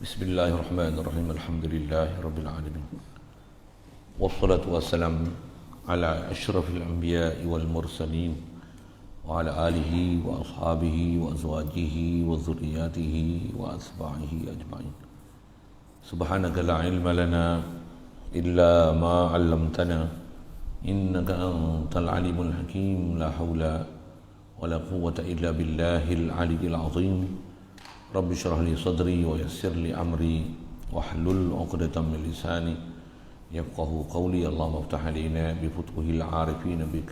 Bismillahirrahmanirrahim. Alhamdulillahirabbil alamin. Wassalatu wassalamu ala asyrafil anbiya'i wal mursalin wa ala alihi wa ashabihi wa azwajihi wa dhurriyyatihi wa asbahihi ajma'in. Subhanaka la ilma lana illa ma 'allamtana innaka antal alimul hakim. La haula wa la quwwata illa billahil aliyyil azim. Rabbi syrah li sadri wa yassir li amri wahlul 'uqdatam min lisani yafqahu qawli. Allahumma iftah alaina bi futuhil 'arifin bik.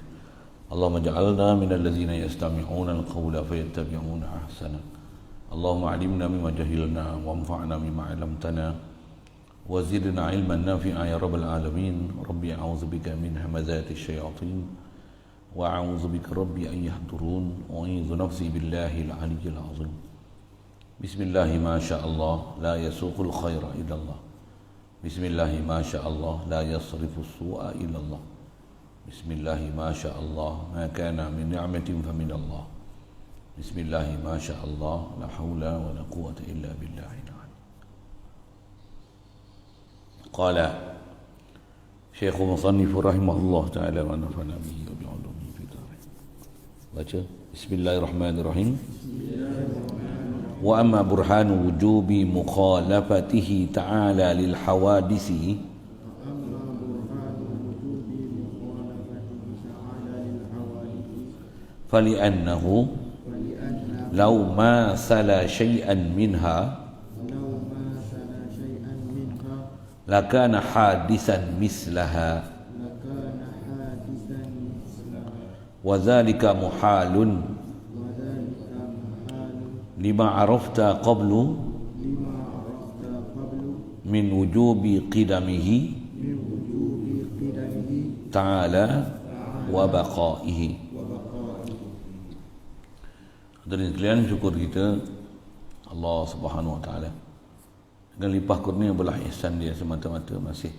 Allahumma ja'alna minal ladzina yastami'una al-qawla fayattabi'una ahsana. Allahumma 'allimna mimma jahilna wanfa'na mimma 'allamtana wa zidna 'ilman nafi'a ya rabbal alamin. Rabbi a'udzubika min hamazati syayatin wa a'udzubika rabbi an yahdurun wa a'udzu nafsi billahi al-'aliyyil 'azim. Bismillahi ma sya'allah la yasuqul khaira illallah. Bismillahi ma sya'allah la yasrifu su'a illallah. Bismillahi ma sya'allah ma kana min ni'matin fa min Allah. Bismillahi ma sya'allah la haula wa la quwwata illa billahil ali. Qala Syekh Musannif rahimahullah ta'ala wa nafa'ana bihi wa bi'ulumihi fi dhari. Baca Bismillahirrahmanirrahim. Wa amma burhanu wujubi mukhalafatihi ta'ala lil hawadisi fali'annahu law ma sala syai'an minha lakana hadisan mislaha wa dhalika muhalun lima arafta qablu min wujubi qidamihi ta'ala wa baqaihi. Hadirin sekalian, syukur kita Allah Subhanahu wa taala dengan limpah kurnia belah ihsan dia semata-mata masih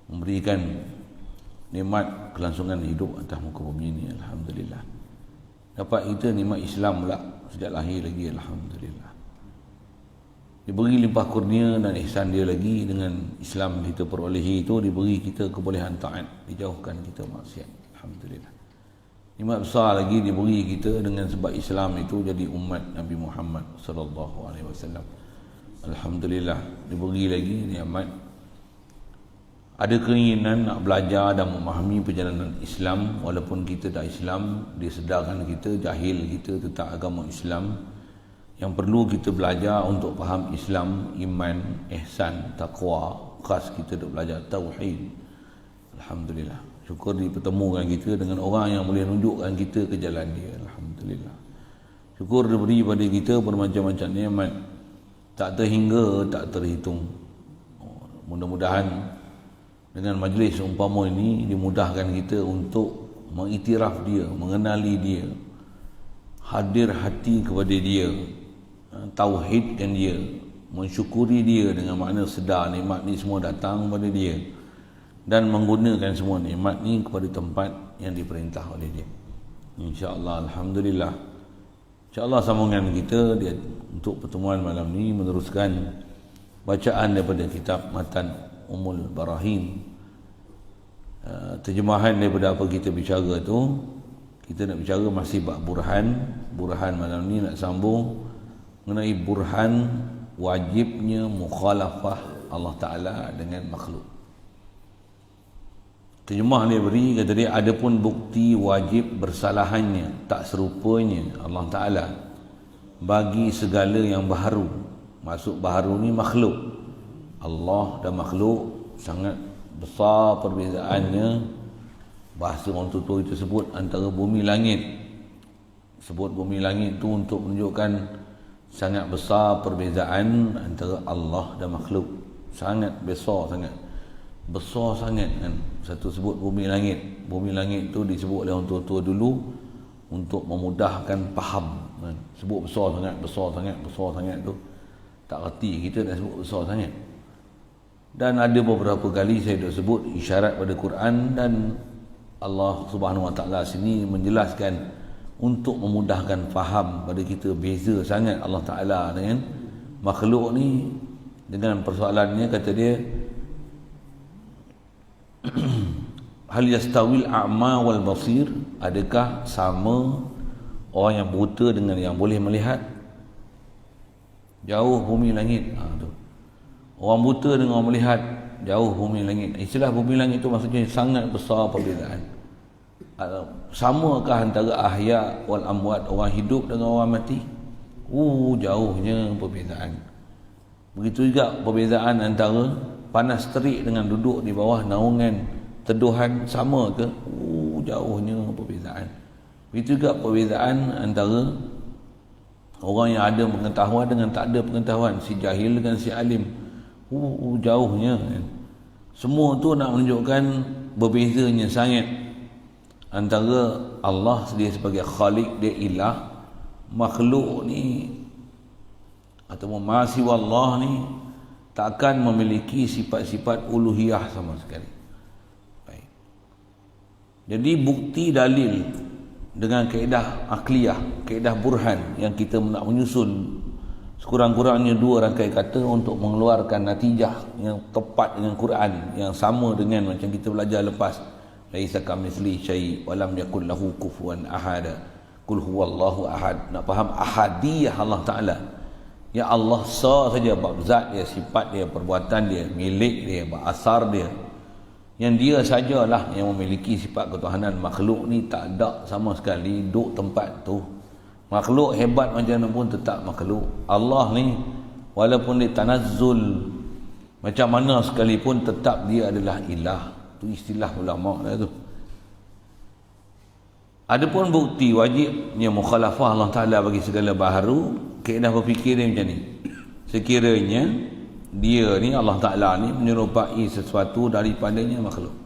memberikan nikmat kelangsungan hidup atas muka bumi ini. Alhamdulillah. Dapat kita nikmat Islam pula sejak lahir lagi. Alhamdulillah. Diberi limpah kurnia dan ihsan dia lagi. Dengan Islam kita perolehi itu, diberi kita kebolehan taat, dijauhkan kita maksiat. Alhamdulillah. Nikmat besar lagi diberi kita dengan sebab Islam itu jadi umat Nabi Muhammad sallallahu alaihi wasallam. Alhamdulillah, diberi lagi nikmat ada keinginan nak belajar dan memahami perjalanan Islam. Walaupun kita dah Islam, disedarkan kita jahil kita tentang agama Islam. Yang perlu kita belajar untuk faham Islam, iman, ihsan, taqwa. Khas kita nak belajar tauhid. Alhamdulillah, syukur dipertemukan kita dengan orang yang boleh tunjukkan kita ke jalan dia. Alhamdulillah, syukur diberi pada kita bermacam-macam nikmat tak terhingga, tak terhitung. Mudah-mudahan dengan majlis umpama ini dimudahkan kita untuk mengiktiraf dia, mengenali dia, hadir hati kepada dia, tauhidkan dia, mensyukuri dia dengan makna sedar nikmat ni semua datang kepada dia dan menggunakan semua nikmat ni kepada tempat yang diperintah oleh dia. InsyaAllah, Alhamdulillah. InsyaAllah sambungan kita dia untuk pertemuan malam ni meneruskan bacaan daripada kitab Matan Ummul Barahin. Terjemahan daripada apa kita bicara tu, kita nak bicara masih bab burhan. Burhan malam ni nak sambung mengenai burhan wajibnya mukhalafah Allah Ta'ala dengan makhluk. Terjemah dia beri, kata dia, adapun bukti wajib bersalahannya, tak serupanya Allah Ta'ala bagi segala yang baharu. Maksud baharu ni makhluk. Allah dan makhluk sangat besar perbezaannya. Bahasa orang tua itu sebut antara bumi langit. Sebut bumi langit tu untuk menunjukkan sangat besar perbezaan antara Allah dan makhluk. Sangat besar sangat. Besar sangat kan. Satu sebut bumi langit. Bumi langit tu disebut oleh orang tua-tua dulu untuk memudahkan faham kan. Sebut besar sangat, besar sangat, besar sangat tu tak reti kita dah sebut besar sangat. Dan ada beberapa kali saya dah sebut isyarat pada Quran, dan Allah Subhanahu Wa Taala sini menjelaskan untuk memudahkan faham pada kita beza sangat Allah Taala dengan makhluk ni dengan persoalannya, kata dia hal yastawil a'ma wal basir, adakah sama orang yang buta dengan yang boleh melihat? Jauh bumi langit. Tu. Orang buta dengan orang melihat jauh bumi langit. Istilah bumi langit itu maksudnya sangat besar perbezaan. Samakah antara ahya wal amwat, orang hidup dengan orang mati? Jauhnya perbezaan. Begitu juga perbezaan antara panas terik dengan duduk di bawah naungan teduhan, sama ke? Jauhnya perbezaan. Begitu juga perbezaan antara orang yang ada pengetahuan dengan tak ada pengetahuan, si jahil dengan si alim. Jauhnya. Semua tu nak menunjukkan berbezanya sangat antara Allah dia sebagai Khalik, dia ilah, makhluk ni ataupun mahasiwa Allah ni takkan memiliki sifat-sifat uluhiyah sama sekali. Baik. Jadi bukti dalil dengan kaedah akliyah, kaedah burhan yang kita nak menyusun sekurang-kurangnya 2 rangkai kata untuk mengeluarkan natijah yang tepat dengan Quran, yang sama dengan macam kita belajar lepas, laisa kamitsli syai' wa lam yakul lahu kufuwan ahad, qul huwallahu ahad. Nak faham ahadiyah Allah Taala, ya Allah saja bab zat dia, sifat dia, perbuatan dia, milik dia, asar dia, yang dia sajalah yang memiliki sifat ketuhanan. Makhluk ni tak ada sama sekali duduk tempat tu. Makhluk hebat macam mana pun tetap makhluk. Allah ni walaupun dia tanazzul macam mana sekalipun, tetap dia adalah ilah. Tu istilah ulama dah tu. Adapun bukti wajibnya mukhalafah Allah Taala bagi segala baharu, kaedah berfikir dia macam ni. Sekiranya dia ni, Allah Ta'ala ni menyerupai sesuatu daripadanya makhluk.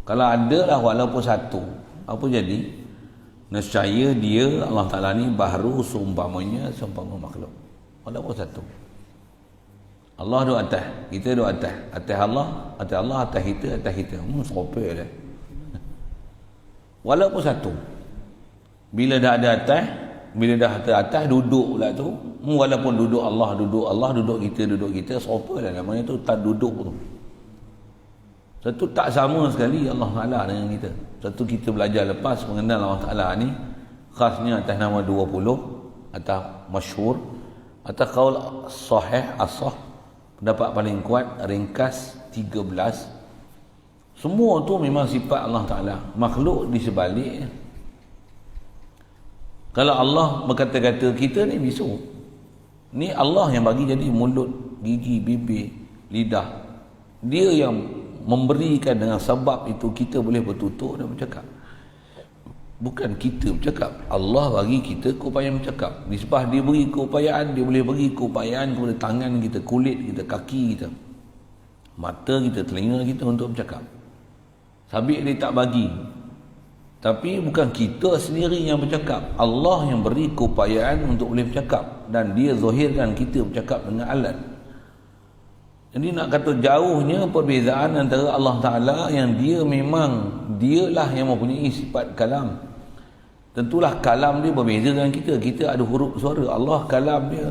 Kalau ada lah walaupun satu, apa jadi? Nescaya dia, Allah Ta'ala ni baharu seumpamanya makhluk, walaupun satu. Allah duduk atas, kita duduk atas. Atas Allah, atas kita. Seropel dah. Walaupun satu. Bila dah ada atas, bila dah atas, duduk pula tu. Walaupun duduk Allah, duduk kita, seropel dah. Namanya tu tak duduk tu. Satu tak sama sekali Allah Ta'ala dengan kita. Satu kita belajar lepas mengenal Allah Ta'ala ni khasnya atas nama 20, atas masyhur, atas qaul sahih, asah, pendapat paling kuat, ringkas 13. Semua tu memang sifat Allah Ta'ala. Makhluk di sebaliknya. Kalau Allah berkata-kata, kita ni bisu. Ni Allah yang bagi jadi mulut, gigi, bibir, lidah. Dia yang memberikan, dengan sebab itu kita boleh bertutur dan bercakap. Bukan kita bercakap. Allah bagi kita keupayaan bercakap. Nisbah dia beri keupayaan, dia boleh beri keupayaan kepada tangan kita, kulit kita, kaki kita, mata kita, telinga kita untuk bercakap. Sabit dia tak bagi. Tapi bukan kita sendiri yang bercakap. Allah yang beri keupayaan untuk boleh bercakap. Dan dia zahirkan kita bercakap dengan alat. Jadi nak kata jauhnya perbezaan antara Allah Ta'ala yang dia memang, dialah yang mempunyai sifat kalam. Tentulah kalam dia berbeza dengan kita. Kita ada huruf suara. Allah kalam dia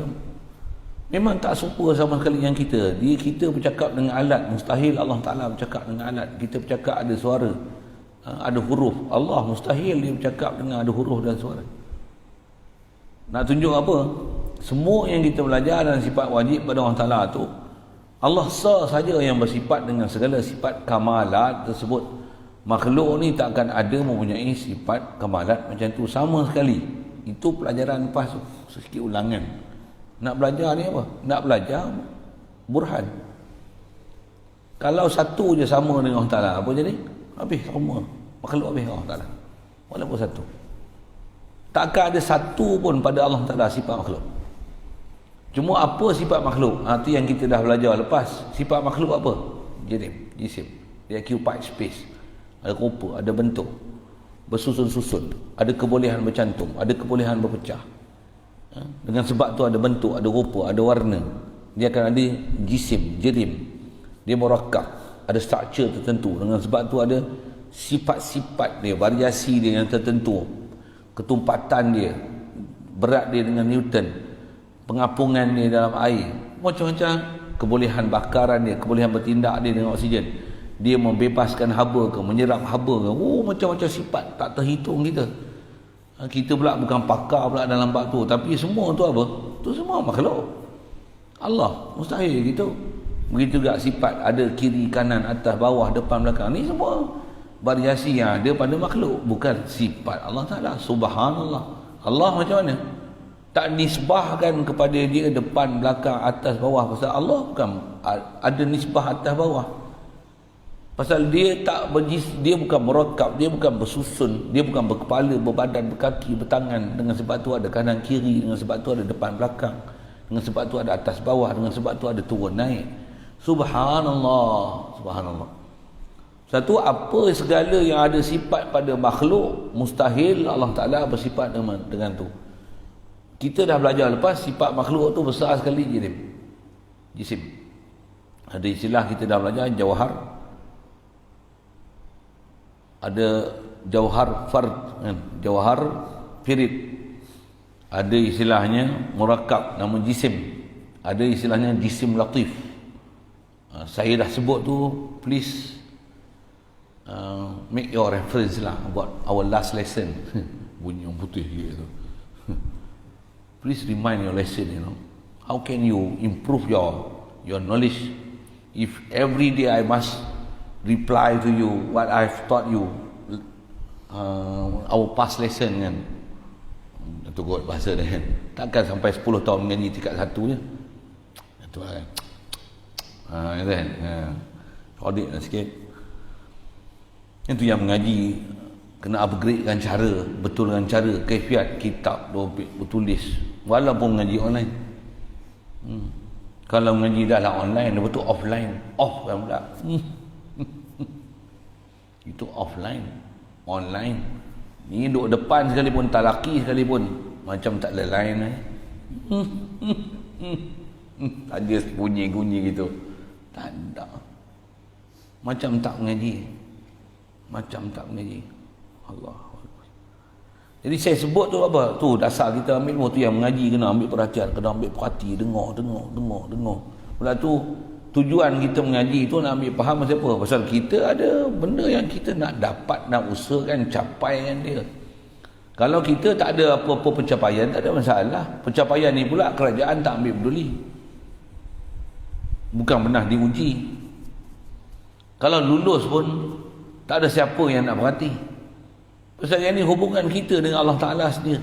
memang tak serupa sama sekali yang kita. Kita bercakap dengan alat. Mustahil Allah Ta'ala bercakap dengan alat. Kita bercakap ada suara, ada huruf. Allah mustahil dia bercakap dengan ada huruf dan suara. Nak tunjuk apa? Semua yang kita belajar dan sifat wajib pada Allah Ta'ala tu, Allah sahaja yang bersifat dengan segala sifat kamalat tersebut. Makhluk ni takkan ada mempunyai sifat kamalat macam tu sama sekali. Itu pelajaran lepas tu. Sedikit ulangan. Nak belajar ni apa? Nak belajar burhan. Kalau satu je sama dengan Allah Ta'ala, apa jadi? Habis semua. Makhluk habis Allah Ta'ala. Walaupun satu. Takkan ada satu pun pada Allah Ta'ala sifat makhluk. Cuma apa sifat makhluk? Itu yang kita dah belajar lepas. Sifat makhluk apa? Jisim. Dia occupy space. Ada rupa, ada bentuk, bersusun-susun, ada kebolehan bercantum, ada kebolehan berpecah. Dengan sebab tu ada bentuk, ada rupa, ada warna. Dia akan ada jisim, jirim. Dia murakkab, ada structure tertentu. Dengan sebab tu ada sifat-sifat dia, variasi dia yang tertentu. Ketumpatan dia, berat dia dengan Newton, pengapungan dia dalam air, macam-macam kebolehan bakaran dia, kebolehan bertindak dia dengan oksigen, dia membebaskan haba ke, menyerap haba ke, macam-macam sifat tak terhitung kita. Kita pula bukan pakar pula dalam bab tu, tapi semua tu apa? Tu semua makhluk Allah, mustahil gitu. Begitu juga sifat, ada kiri, kanan, atas, bawah, depan, belakang, ni semua variasi yang ada pada makhluk, bukan sifat Allah Ta'ala. Subhanallah, Allah macam mana? Tak nisbahkan kepada dia depan, belakang, atas, bawah. Pasal Allah bukan ada nisbah atas bawah. Pasal dia tak dia bukan merakab, dia bukan bersusun, dia bukan berkepala, berbadan, berkaki, bertangan. Dengan sebab tu ada kanan kiri, dengan sebab tu ada depan belakang, dengan sebab tu ada atas bawah, dengan sebab tu ada turun naik. Subhanallah, subhanallah. Satu, apa segala yang ada sifat pada makhluk, mustahil Allah Ta'ala bersifat dengan tu. Kita dah belajar lepas, sifat makhluk tu besar sekali jisim. Ada istilah kita dah belajar, jauhar. Ada jauhar fard kan? Jauhar firid. Ada istilahnya murakab, nama jisim. Ada istilahnya jisim latif. Saya dah sebut tu, please make your reference lah about our last lesson. Bunyi yang putih gitu. Please remind your lesson, you know. How can you improve your knowledge if every day I must reply to you what I've taught you, our past lesson kan. Itu kot bahasa dia kan. Takkan sampai 10 tahun mengaji tingkat 1 je. Itu kan. Itu kan. Audit lah sikit. Itu yang mengaji kena upgradekan cara, betulkan cara, kaifiat kitab bertulis walaupun mengaji online. Kalau mengaji dah lah online, lepas tu offline, off kan pula. Itu offline, online. Ni duduk depan sekalipun, tak laki sekalipun, macam tak ada lain. Ada bunyi-bunyi gitu. Tak ada. Macam tak mengaji. Macam tak mengaji. Allah. Jadi saya sebut tu apa? Tu dasar kita ambil ilmu tu, yang mengaji kena ambil perhatian, kena ambil perhati, dengar. Pula tu tujuan kita mengaji tu nak ambil faham pasal apa? Pasal kita ada benda yang kita nak dapat, nak usahakan capai kan dia. Kalau kita tak ada apa-apa pencapaian, tak ada masalah. Pencapaian ni pula kerajaan tak ambil peduli. Bukan pernah diuji. Kalau lulus pun tak ada siapa yang nak perhati. Pasal yang ni hubungan kita dengan Allah Ta'ala sendiri.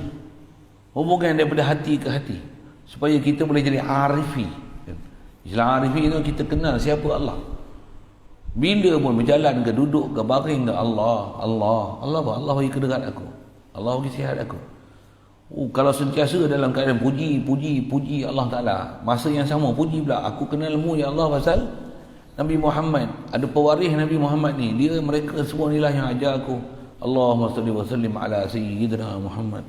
Hubungan daripada hati ke hati. Supaya kita boleh jadi arifi. Istilah arifi itu kita kenal siapa Allah. Bila pun berjalan ke, duduk ke, baring ke, Allah apa? Allah bagi kedekat aku. Allah bagi sihat aku. Kalau sentiasa dalam keadaan puji Allah Ta'ala, masa yang sama puji pula, aku kenal ilmu ya Allah pasal Nabi Muhammad. Ada pewaris Nabi Muhammad ni, dia mereka semua inilah yang ajar aku. Allahumma salli wa sallim ala sayyidina Muhammad.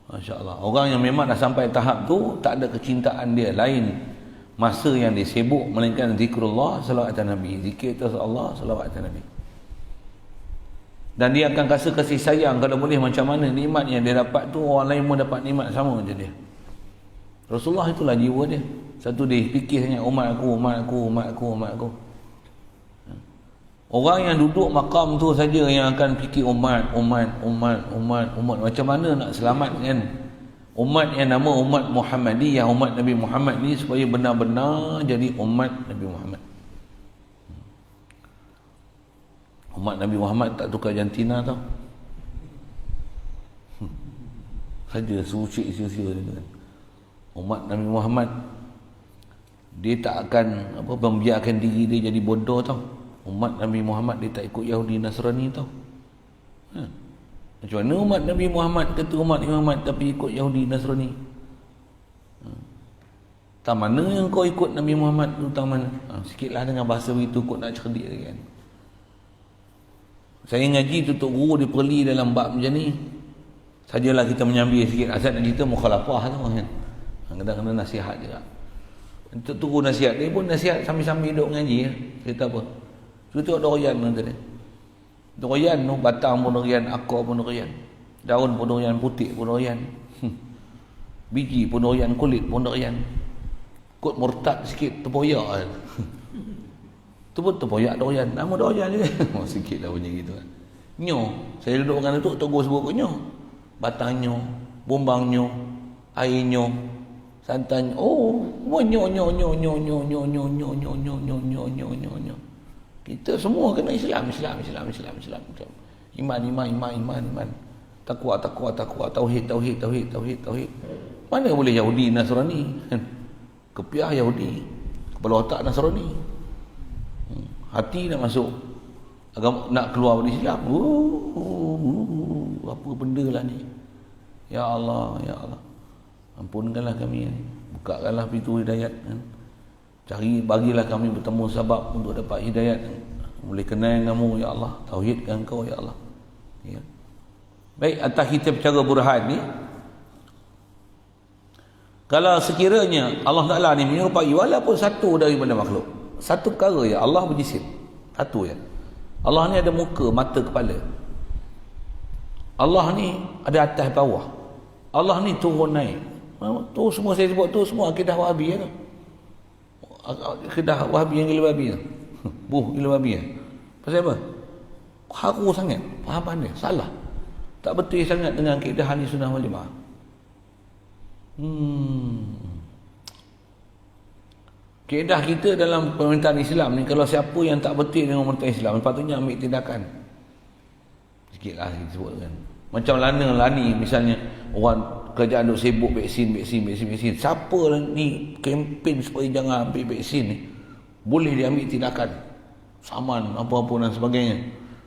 Masya Allah. Orang yang memang dah sampai tahap tu, tak ada kecintaan dia lain masa yang dia sibuk melainkan zikrullah, salawat Nabi, zikir atas Allah, salawat Nabi. Dan dia akan rasa kasih sayang kalau boleh macam mana nikmat yang dia dapat tu, orang lain pun dapat nikmat sama macam dia. Rasulullah itulah jiwa dia. Satu dia fikir hanya umat aku. Orang yang duduk makam tu saja yang akan fikir umat. Macam mana nak selamatkan umat yang nama umat Muhammadiyah, umat Nabi Muhammad ni supaya benar-benar jadi umat Nabi Muhammad. Umat Nabi Muhammad tak tukar jantina tau. Saja suci sia-sia dia. Umat Nabi Muhammad dia tak akan membiarkan diri dia jadi bodoh tau. Umat Nabi Muhammad dia tak ikut Yahudi Nasrani tau. Macam mana umat Nabi Muhammad kata umat Nabi Muhammad tapi ikut Yahudi Nasrani? Tak mana yang kau ikut Nabi Muhammad tu, tak mana? Sikitlah dengan bahasa begitu kau nak cerdik kan. Saya ngaji tutup guru dia perli dalam bab macam ni. Sajalah kita menyambil sikit. Asal nak cerita mukhalafah tu kan. Kena nasihat juga. Untuk tunggu nasihat dia pun nasihat sambil-sambil duduk ngaji. Cerita apa? Kita tengok durian tadi. Durian tu, batang pun durian, akar pun durian, daun pun durian, putih pun durian. Biji pun doyan, kulit pun doyan. Kot murtad sikit terpoyak kan. Tu pun terpoyak doyan, nama doyan je. Sikit lah bunyi gitu kan. Nyo, saya duduk makan tu tegur sebut nyo. Batang nyo, bombang nyo, air nyo, santan nyo. Oh, nyo. Kita semua kena Islam. Iman. Takwa, tauhid. Mana boleh Yahudi Nasrani? Kepiah Yahudi, kepala otak Nasrani. Hati nak masuk agama, nak keluar dari Islam. Apa benda lah ni? Ya Allah. Ampunkanlah kami. Bukakanlah pintu hidayat kan. Bagilah kami bertemu sebab untuk dapat hidayat. Boleh kenal kamu ya Allah, tauhidkan kau ya Allah. Ya. Baik, atas kita bicara burhan ni, kalau sekiranya Allah Ta'ala ni menyerupai walaupun satu daripada makhluk, satu perkara ya, Allah berjisim satu ya. Allah ni ada muka, mata, kepala. Allah ni ada atas bawah. Allah ni turun naik. Tu semua saya sebut tu semua akidah Wahabi ya. Akidah Wahabi yang gila babi tu. Gila babi ya. Pasal apa? Haru sangat fahaman dia, salah. Tak betul sangat dengan akidah Ahli Sunnah wal Jamaah. Kaedah kita dalam pemerintahan Islam ni, kalau siapa yang tak betul dengan pemerintahan Islam, patutnya ambil tindakan. Sikitlah disebut kan. Macam lani misalnya, orang kerajaan duk sibuk vaksin. Siapa ni kempen supaya jangan ambil vaksin ni, boleh dia ambil tindakan. Saman apa-apa dan sebagainya.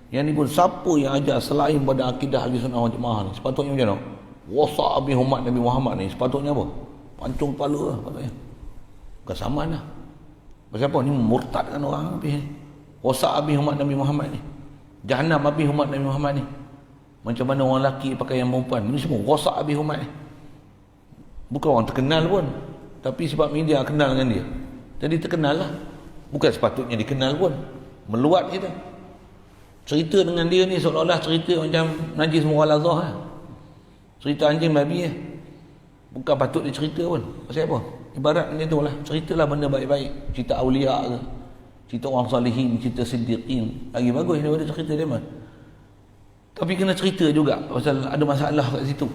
Yang ni pun siapa yang ajar selain pada akidah Ahli Sunnah wal Jamaah ni, sepatutnya macam mana? Wasa abi hormat Nabi Muhammad ni sepatutnya apa? Pancung kepala lah patutnya. Bukan saman lah. Pasal apa? Ni murtadkan orang habis. Wasa abi hormat Nabi Muhammad ni. Jahannam abi hormat Nabi Muhammad ni. Macam mana orang lelaki pakai yang perempuan. Ini semua wasa abi hormat ni. Bukan orang terkenal pun. Tapi sebab media kenal dengan dia, jadi terkenal lah. Bukan sepatutnya dikenal pun. Meluat kita. Cerita dengan dia ni seolah-olah cerita macam najis mughalazah lah. Cerita anjing babi lah. Bukan patut dia cerita pun. Pasal apa? Ibarat macam tu lah. Ceritalah benda baik-baik. Cerita awliya ke, cerita orang salihin, cerita siddiqin, lagi bagus daripada cerita dia mah. Tapi kena cerita juga pasal ada masalah kat situ.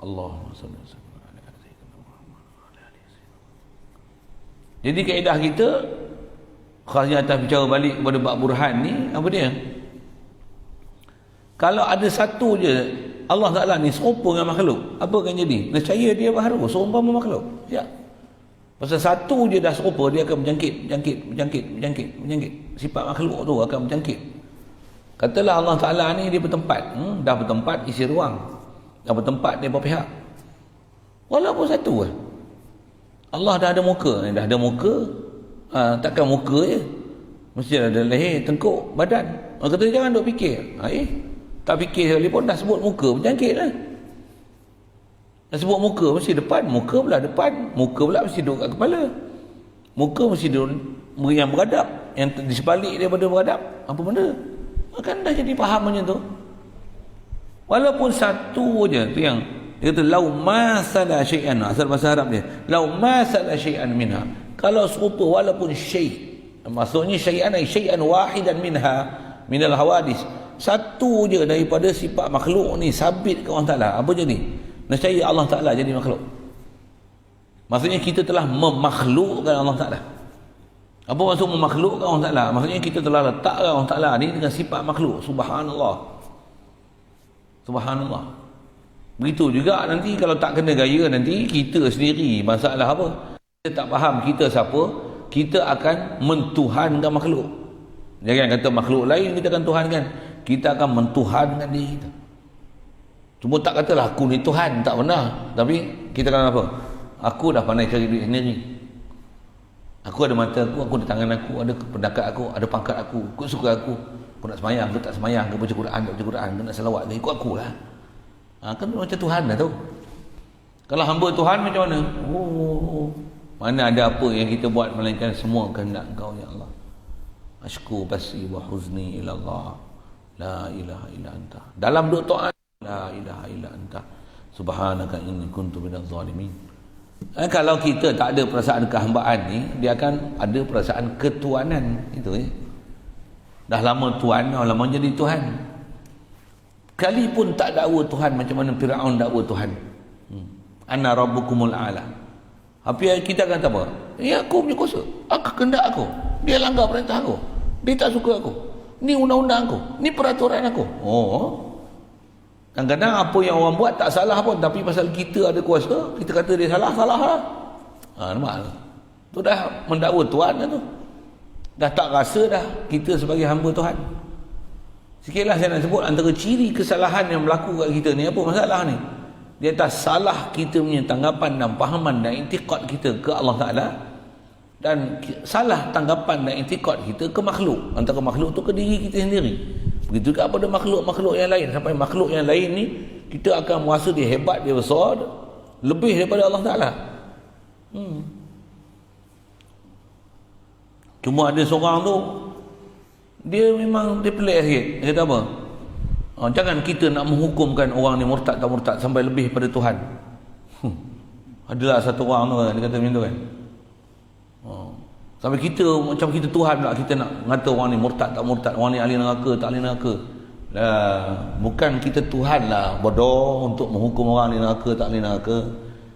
Allahumma salli ala sayyidina Muhammad. Jadi kaedah kita, khasnya atas bicara balik kepada bab burhan ni, apa dia? Kalau ada satu je Allah Ta'ala ni serupa dengan makhluk, apa akan jadi? Nescaya dia baharu seumpama makhluk. Ya. Pasal satu je dah serupa, dia akan berjangkit. Sifat makhluk tu akan berjangkit. Katalah Allah Ta'ala ni dia bertempat, dah bertempat isi ruang, dah bertempat dia berpihak. Walaupun satu lah. Allah dah ada muka, takkan muka je. Mesti ada leher, tengkuk, badan. Orang kata jangan duk fikir. Tak fikir sekali pun dah sebut muka, berjangkit lah. Dah sebut muka, mesti depan. Muka pula depan. Muka pula mesti duduk kat kepala. Muka mesti duduk yang beradab. Yang di sebalik daripada beradab. Apa benda? Kan dah jadi faham macam tu. Walaupun satu je, tu yang dia kata lau masala syai'an, asal bahasa Arab dia. Lau masala syai'an minha. Kalau serupa walaupun syai'. Maksudnya syai'an ay syai'an wahidan minha minal hawadis. Satu je daripada sifat makhluk ni sabit ke Allah Ta'ala, apa jadi? Nescaya Allah Ta'ala jadi makhluk. Maksudnya kita telah memakhlukkan Allah Ta'ala. Apa maksud memakhlukkan Allah Ta'ala? Maksudnya kita telah letakkan Allah Ta'ala ni dengan sifat makhluk. Subhanallah. Begitu juga nanti kalau tak kena gaya, nanti kita sendiri masalah apa? Kita tak faham kita siapa, kita akan mentuhankan makhluk. Jangan kata makhluk lain kita akan tuhankan. Kita akan mentuhankan diri kita. Cuma tak katalah aku ni Tuhan, tak pernah. Tapi kita akan apa? Aku dah pandai cari duit sendiri. Aku ada mata aku ada tangan aku, ada pendakat aku, ada pangkat aku, ikut suka aku. Aku nak semayang, aku tak semayang, aku baca Quran, aku nak selawat, ikut aku lah. Kan macam Tuhan dah tu. Kalau hamba Tuhan macam mana? Mana ada apa yang kita buat melainkan semua kehendak Engkau ya Allah. Ashku basi wa huzni ila Allah. La ilaha illa anta. Dalam doa taat, la ilaha illa anta. Subhanaka inni kuntu minadz zalimin. Kalau kita tak ada perasaan kehambaan ni, dia akan ada perasaan ketuanan. Itu dah lama tuan, dah lama jadi Tuhan. Kali pun tak dakwa Tuhan macam mana Firaun dakwa Tuhan. Ana rabbukumul a'la. Apa kita akan kata apa? Aku punya kuasa, aku kehendak aku. Dia langgar perintah aku. Dia tak suka aku. Ni undang-undang aku. Ni peraturan aku. Kadang-kadang apa yang orang buat tak salah pun, tapi pasal kita ada kuasa, kita kata dia salah lah. Nampak? Tu dah mendakwa Tuhan dah tu. Dah tak rasa dah kita sebagai hamba Tuhan. Sikitlah saya nak sebut antara ciri kesalahan yang berlaku kat kita ni. Apa masalah ni? Di atas salah kita punya tanggapan dan fahaman dan i'tiqad kita ke Allah Ta'ala, dan salah tanggapan dan i'tiqad kita ke makhluk. Antara makhluk tu ke diri kita sendiri. Begitu juga pada makhluk-makhluk yang lain. Sampai makhluk yang lain ni kita akan merasa dia hebat, dia besar, lebih daripada Allah Ta'ala. Cuma ada seorang tu, dia memang dia pelik sikit. Dia kata apa? Jangan kita nak menghukumkan orang ni murtad tak murtad sampai lebih pada Tuhan. Adalah satu orang tu, dia kata macam tu kan. Sampai kita macam kita Tuhan pula, kita nak mengata orang ni murtad tak murtad, orang ni ahli neraka tak ahli neraka. Bukan kita Tuhan lah bodoh untuk menghukum orang ahli neraka tak ahli neraka.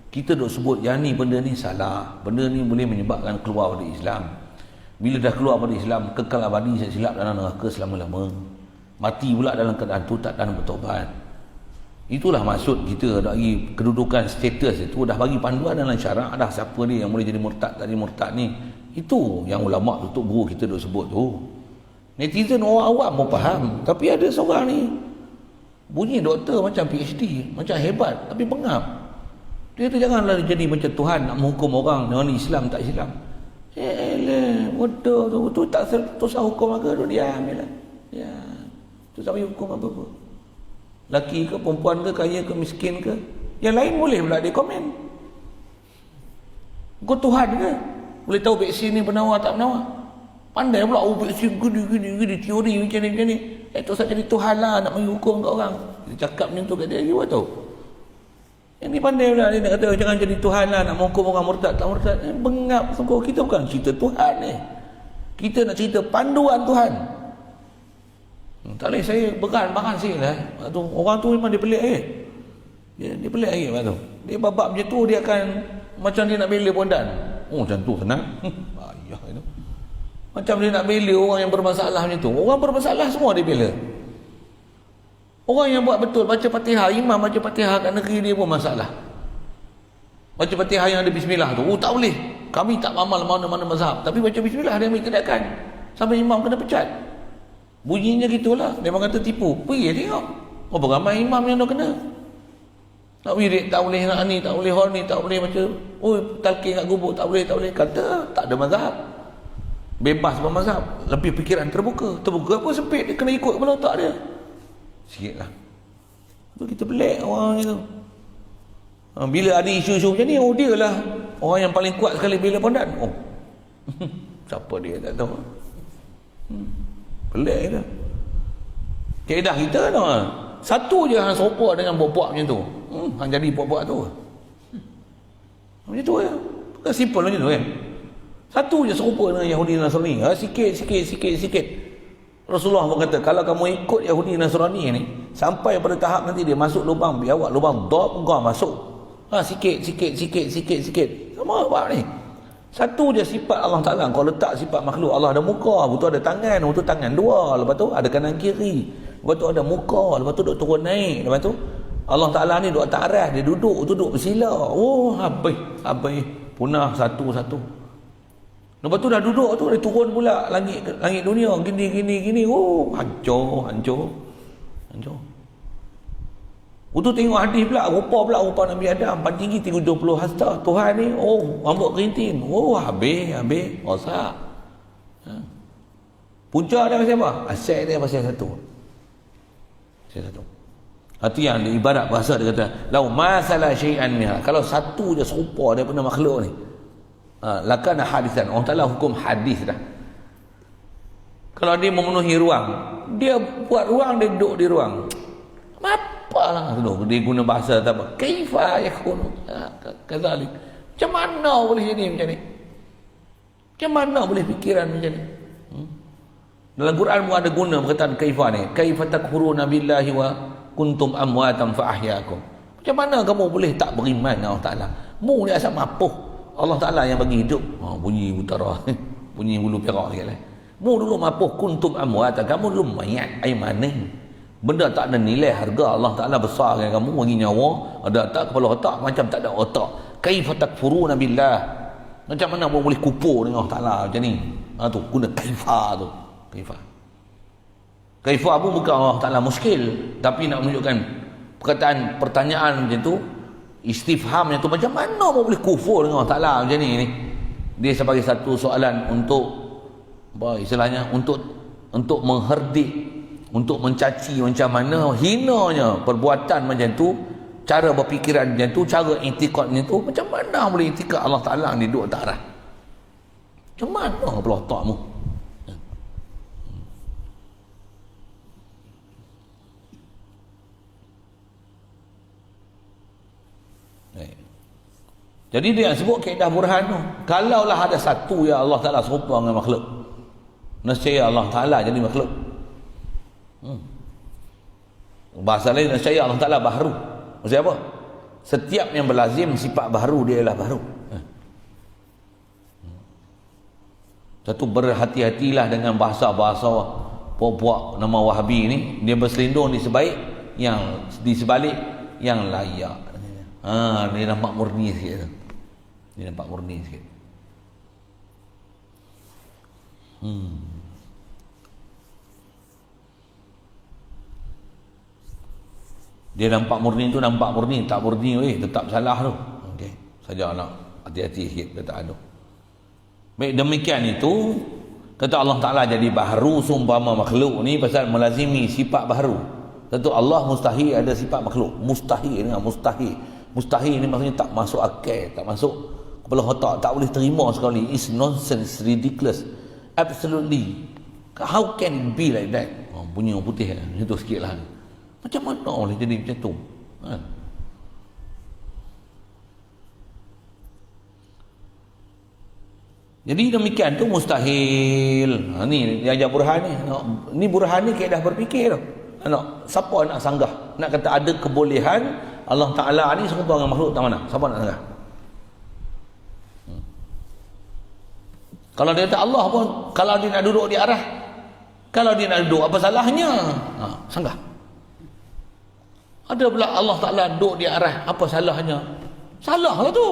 Kita duk sebut yang ni benda ni salah, benda ni boleh menyebabkan keluar dari Islam. Bila dah keluar dari Islam, kekal abadi silap dalam neraka selama-lama. Mati pula dalam keadaan tu tak dalam bertobat. Itulah maksud kita bagi kedudukan status itu, dah bagi panduan dalam syarak dah siapa dia yang boleh jadi murtad tadi murtad ni. Itu yang ulama tutup guru kita duk sebut tu. Netizen orang awam pun faham, tapi ada seorang ni bunyi doktor macam PhD, macam hebat tapi pengap. Dia tu janganlah jadi macam Tuhan nak menghukum orang dengan Islam tak Islam. Bodoh tu tak usah hukum aku, duk diam jelah. Ya. Tu tak payah hukum apa-apa. Laki ke perempuan ke, kaya ke miskin ke, yang lain boleh pula dia komen. Kau Tuhan ke? Boleh tahu vaksin ni penawar tak penawar? Pandai pula vaksin gini teori macam ni. Tu saya jadi Tuhan lah nak menghukum kat orang. Dia cakap macam tu kat dia, dia tahu. Yang ni pandai pula dia nak kata jangan jadi Tuhan lah nak menghukum orang murtad tak murtad. Bengap sungguh. Kita bukan cerita Tuhan ni. Kita nak cerita panduan Tuhan. Tak boleh saya beran sikit lah. Orang tu memang dia pelik dia pelik tu. Dia babak macam tu, dia akan macam dia nak bela pondan. Macam tu senang. Ayah itu. Macam dia nak bela orang yang bermasalah macam tu. Orang bermasalah semua dia bela. Orang yang buat betul baca Fatihah, imam baca Fatihah kat negeri dia pun masalah. Baca Fatihah yang ada bismillah tu, tak boleh. Kami tak amal mana-mana mazhab, tapi baca bismillah dia ambil tindakan. Sampai imam kena pecat. Bunyinya gitulah. Dia kata tipu. Pergi tengok. Berapa ramai imam yang dah kena. Nak wirid tak boleh, nak ni tak boleh, hor ni tak boleh, macam talqin kat gubuk tak boleh. Kata tak ada mazhab. Bebas bermazhab. Lebih fikiran terbuka. Terbuka apa sempit, dia kena ikut kepala otak dia. Sikitlah. Tu kita pelik orang itu. Bila ada isu-isu macam ni, dia lah orang yang paling kuat sekali bela pondan. Siapa dia tak tahu. Pelik ke? Kaedah kita kan satu je hang serupa dengan buat-buat macam tu. Hang jadi buat-buat tu. Macam tu je. Bukan simple macam tu kan. Satu je serupa dengan Yahudi Nasrani. Sikit. Rasulullah pun kata, kalau kamu ikut Yahudi Nasrani ni, sampai pada tahap nanti dia masuk lubang biawak, lubang dop, kau masuk. Sikit. Sama apa ni? Satu je sifat Allah Ta'ala. Kau letak sifat makhluk, Allah ada muka, lepas tu ada tangan, lepas tu tangan dua, lepas tu ada kanan kiri, lepas tu ada muka, lepas tu duk turun naik, lepas tu Allah Ta'ala ni duk atas aras, dia duduk bersila. Habis punah satu-satu. Lepas tu dah duduk tu, dia turun pula langit dunia, gini. Hancur. Untuk tengok hadis pula, rupa Nabi Adam paling tinggi 30 hasta. Tuhan ni rambut kerintin. Habis rosak. Punca dia pasal apa? Asyik dia pasal satu. Itu yang di ibarat bahasa dia kata, lau masalah syai'an minha. Kalau satu je serupa daripada makhluk ni, lakana hadisan. Allah Ta'ala hukum hadis dah. Kalau dia memenuhi ruang, dia buat ruang, dia duduk di ruang. apalah tu dia guna bahasa apa? Kaifa yakunu kadzalik. Macam mana boleh jadi macam ni? Macam mana boleh fikiran macam ni? Dalam Quran pun ada guna perkataan kaifa ni. Kaifa takfuruna billahi wa kuntum amwatan fa ahyaakum. Macam mana kamu boleh tak beriman Allah Taala? Mu ni asal mapuh. Allah Taala yang bagi hidup. Bunyi utara. Bunyi bulu perak sikit lah. Mu dulu mapuh kuntum amwatan. Kamu dulu mayat ai maning. Benda tak ada nilai harga. Allah Taala besar kan kamu bagi nyawa, ada tak kepala otak macam tak ada otak. Kaifa takfuruna billah. Macam mana kamu boleh kufur dengan Allah Taala macam ni? Tu guna kaifa tu. Kaifa pun bukan Allah Ta'ala muskil, tapi nak menunjukkan pertanyaan macam tu, istifhamnya tu, macam mana mau boleh kufur dengan Allah Ta'ala macam ni. Dia sebagai satu soalan untuk apa istilahnya, untuk mengherdik, untuk mencaci macam mana hinanya perbuatan macam tu, cara berfikiran macam tu, cara i'tikad macam tu. Macam mana boleh i'tikad Allah Ta'ala ni duduk atas arah? Macam mana pula otakmu? Jadi dia sebut kaedah burhan tu, kalaulah ada satu ya Allah Ta'ala serupa dengan makhluk, nescaya Allah Ta'ala jadi makhluk. Bahasa lain, nescaya Allah Ta'ala baharu. Maksudnya apa? Setiap yang berlazim sifat baharu dia ialah baharu. Satu berhati-hatilah dengan bahasa-bahasa puak-puak nama Wahabi ni. Dia berselindung di sebalik yang layak. Dia nampak murni sikit tu. Dia nampak murni sikit. Dia nampak murni tu, nampak murni, tak murni tetap salah tu. Okey, saja nak hati-hati sikit perkataan tu. Baik, demikian itu kata Allah Ta'ala jadi baharu seumpama makhluk ni pasal melazimi sifat baharu. Tentu Allah mustahil ada sifat makhluk. Mustahil dengan mustahil. Mustahil ni maksudnya tak masuk akal, tak masuk kepala otak, tak boleh terima sekali. It's nonsense, ridiculous, absolutely. How can it be like that? Bunyi orang putih macam tu sikit lah. Macam mana boleh jadi macam tu? Jadi demikian tu mustahil. Ni dia ajar burhan ni. Ni burhan ni kaedah berfikir tu. Siapa nak sanggah? Nak kata ada kebolehan Allah Ta'ala ni serupa dengan makhluk, tak mana? Siapa nak sanggah? Kalau dia kata Allah pun, kalau dia nak duduk di arah, kalau dia nak duduk, apa salahnya? Sanggah. Ada pula Allah Ta'ala duduk di arah, apa salahnya? Salah lah tu.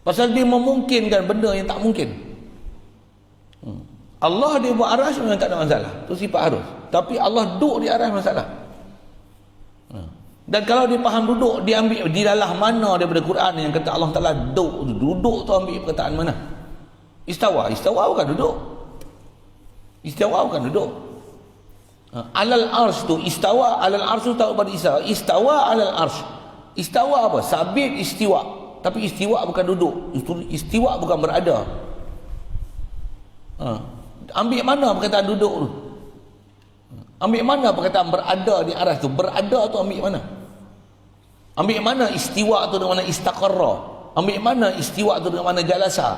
Pasal dia memungkinkan benda yang tak mungkin. Allah dia buat arah memang tak ada masalah. Tu sifat harus. Tapi Allah duduk di arah masalah. Dan kalau dia faham duduk, dia ambil di dalam mana daripada Quran yang kata Allah Ta'ala duduk tu ambil perkataan mana? Istawa bukan duduk. Istawa bukan duduk. Alal arsh tu, istawa alal arsh tu tahu pada istawa. Istawa alal arsh. Istawa apa? Sabit istiwa. Tapi istiwa bukan duduk. Istiwa bukan berada. Ambil mana perkataan duduk tu? Ambil mana perkataan berada di arah tu? Berada tu ambil mana? Ambil mana istiwa tu dengan mana istaqarra? Ambil mana istiwa tu dengan mana jalasa?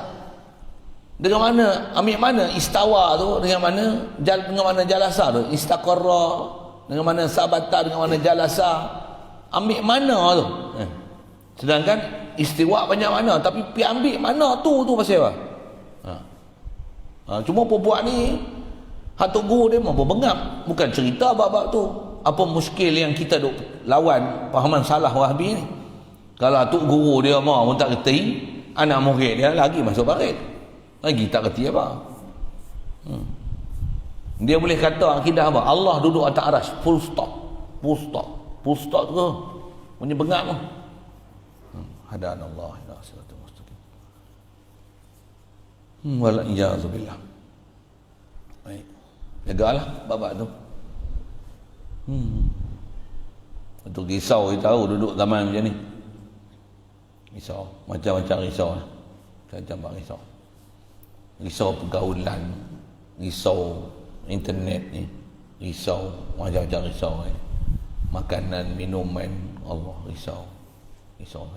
Dengan mana? Ambil mana istawa tu dengan mana jalasa tu? Istaqarra dengan mana sabata dengan mana jalasa? Ambil mana tu? Sedangkan istiwa banyak mana, tapi pi ambil mana tu pasal apa? Cuma perbuat ni Hatuk Guru dia mampu bengap, bukan cerita bab-bab tu. Apa muskil yang kita duk lawan pahaman salah Wahabi ni? Kalau Hatuk Guru dia mau pun tak kerti, anak murid dia lagi masuk barit, lagi tak kerti apa. Dia boleh kata akidah apa? Allah duduk atas aras, full stop tu punya bengap tu. Hadanallah ila siratal mustaqim. Wal iyaz billah. Baik. Jagalah bab tu. Untuk risau kita tahu duduk zaman macam ni. Risau, macam-macam risau lah. Macam-macam risau. Risau pergaulan, risau internet ni, risau macam-macam risau ni. makanan, minuman, Allah risau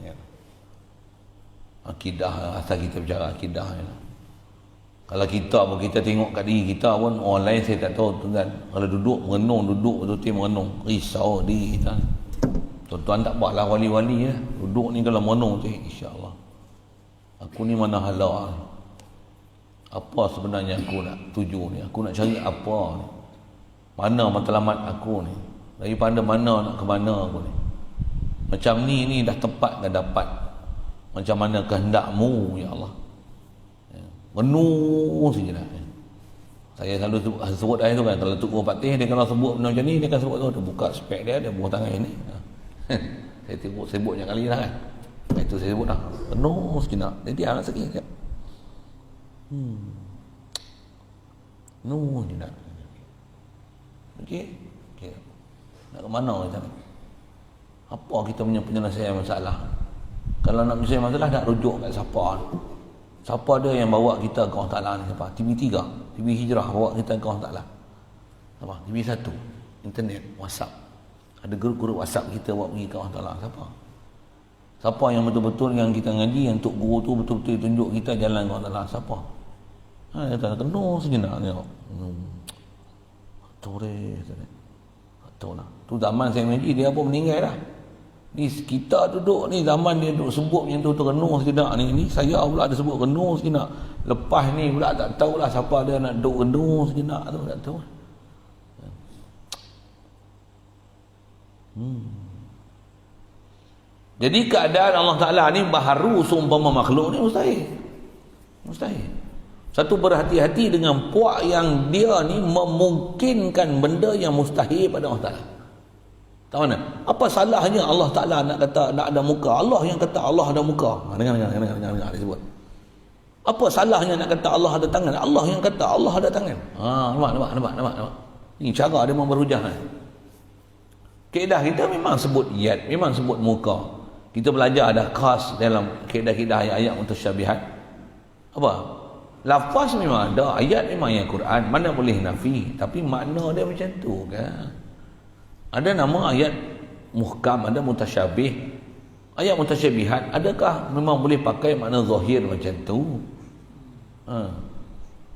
ya. Akidah, asal kita bicara akidah ya. Kalau kita pun, kita tengok kat diri kita pun, orang lain saya tak tahu tuan. Kalau duduk merenung, duduk betul-betul merenung, risau diri kita. Tuan-tuan tak buatlah wali-wali ya. Duduk ni kalau merenung tu, insya-Allah, aku ni mana hala ni? Apa sebenarnya aku nak tuju ni? Aku nak cari apa ni? Mana matlamat aku ni? Daripada mana nak ke mana aku ni? Macam ni dah tepat dah dapat. Macam mana kehendakmu ya Allah? Penuh saja dah. Saya selalu sebut dah itu kan, kalau Tuk Guru Patih dia kalau sebut benda macam ni, dia akan sebut tu, dia buka spek dia buah tangan ini. Saya sebutnya kali dah kan. Itu saya sebut dah. Penuh sejenak. Jadi anak sikit. Penuh sejenak. Okey. Nak ke mana kita ni? Apa kita punya penyelesaian masalah? Kalau nak menyelesaikan masalah, nak rujuk kat siapa? Siapa dia yang bawa kita ke Allah Ta'ala ni? Siapa? TV3, TV Hijrah bawa kita ke Allah Ta'ala. Siapa? TV1, internet, WhatsApp. Ada guru-guru WhatsApp kita bawa pergi ke Allah Ta'ala. Siapa yang betul-betul yang kita ngaji, yang Tok Guru tu betul-betul tunjuk kita jalan ke Allah Ta'ala? Siapa? Dia kata, kenal sejenak tengok. Tahu lah. Tu zaman saya ngaji, dia pun meninggal dah. Ni kita duduk ni, zaman dia duduk sebut yang tu renung sejenak ni saya pula ada sebut renung sejenak. Lepas ni pula tak tahulah siapa dia nak duduk renung sejenak tu, tak tahu. Jadi keadaan Allah Ta'ala ni baharu seumpama makhluk ni mustahil. Satu, berhati-hati dengan puak yang dia ni memungkinkan benda yang mustahil pada Allah Ta'ala. Tahu mana? Apa salahnya Allah Ta'ala nak kata nak ada muka? Allah yang kata Allah ada muka. Dengar dia sebut. Apa salahnya nak kata Allah ada tangan? Allah yang kata Allah ada tangan. Nampak. Ini cara dia memang berhujah. Kaedah kita memang sebut yad, memang sebut muka. Kita belajar ada khas dalam kaedah-kaedah ayat-ayat mutasyabihat. Apa? Lafaz memang ada, ayat memang yang Quran, mana boleh nafi, tapi makna dia macam tu kan. Ada nama ayat muhkam, ada mutasyabih. Ayat mutasyabihat, adakah memang boleh pakai makna zahir macam tu?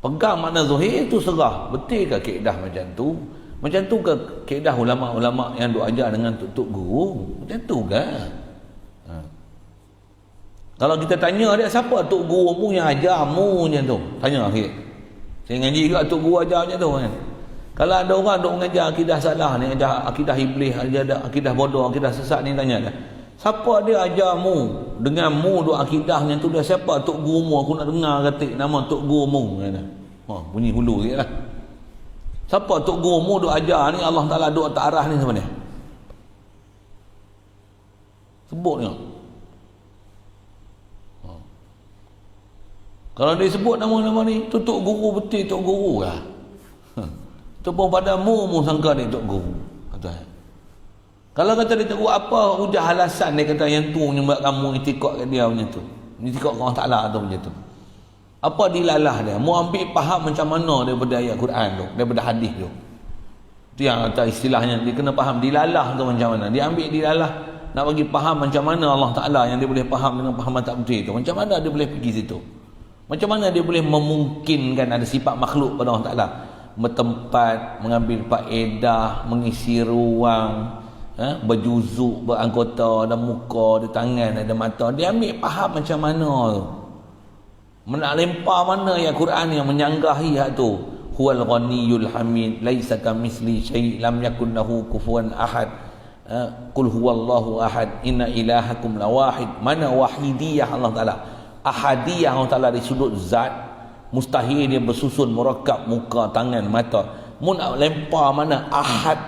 Pegang makna zahir itu serah. Betul ke kaedah macam tu? Macam tu ke kaedah ulama-ulama yang duk ajar dengan tuk guru? Macam tu ke? Kalau kita tanya dia, siapa tuk guru mu yang ajar mu macam tu? Tanya sikit. Saya ngaji juga tuk guru ajar macam tu kan. Kalau ada orang duk mengajar akidah salah ni, ajar akidah iblis, ajar akidah bodoh, akidah sesat ni, tanya dah. Siapa dia ajar mu? Dengan mu duk akidahnya tu dia siapa tok guru mu? Aku nak dengar ketik nama tok guru mu. Bunyi hulu sikitlah. Siapa tok guru mu duk ajar ni, Allah Taala duk atas arah ni siapa ni? Sebut tengok. Kalau dia sebut nama-nama ni, tu tok guru betul, tok guru lah. Tu pun pada mu sangka dia tok guru. Kata. Kalau kata dia tok guru, apa hujah alasan dia kata yang tu yang buat kamu itikad kat dia macam tu. Itikad kat Allah Taala tu macam tu. Apa dilalah dia? Mu ambil faham macam mana daripada ayat Quran tu, daripada hadis tu. Tu yang kata istilahnya dia kena faham dilalah tu macam mana. Dia ambil dilalah nak bagi faham macam mana Allah Taala yang dia boleh faham dengan fahaman tak betul tu. Macam mana dia boleh pergi situ? Macam mana dia boleh memungkinkan ada sifat makhluk pada Allah Ta'ala? Bertempat, mengambil faedah, mengisi ruang, berjuzuk, beranggota, ada muka, ada tangan, ada mata. Dia ambil faham macam mana tu. Nak lempar mana yang Quran yang menyanggahi hak tu. Huwal ghaniyul hamid, laisa kamitsli syai', lam yakun lahu kufuwan ahad. Qul huwallahu ahad, inna ilahakum lawahid. Mana wahidiyah Allah Ta'ala? Ahadiyah Allah Ta'ala di sudut zat, mustahil dia bersusun murakkab muka, tangan, mata. Mu nak lempar mana ahad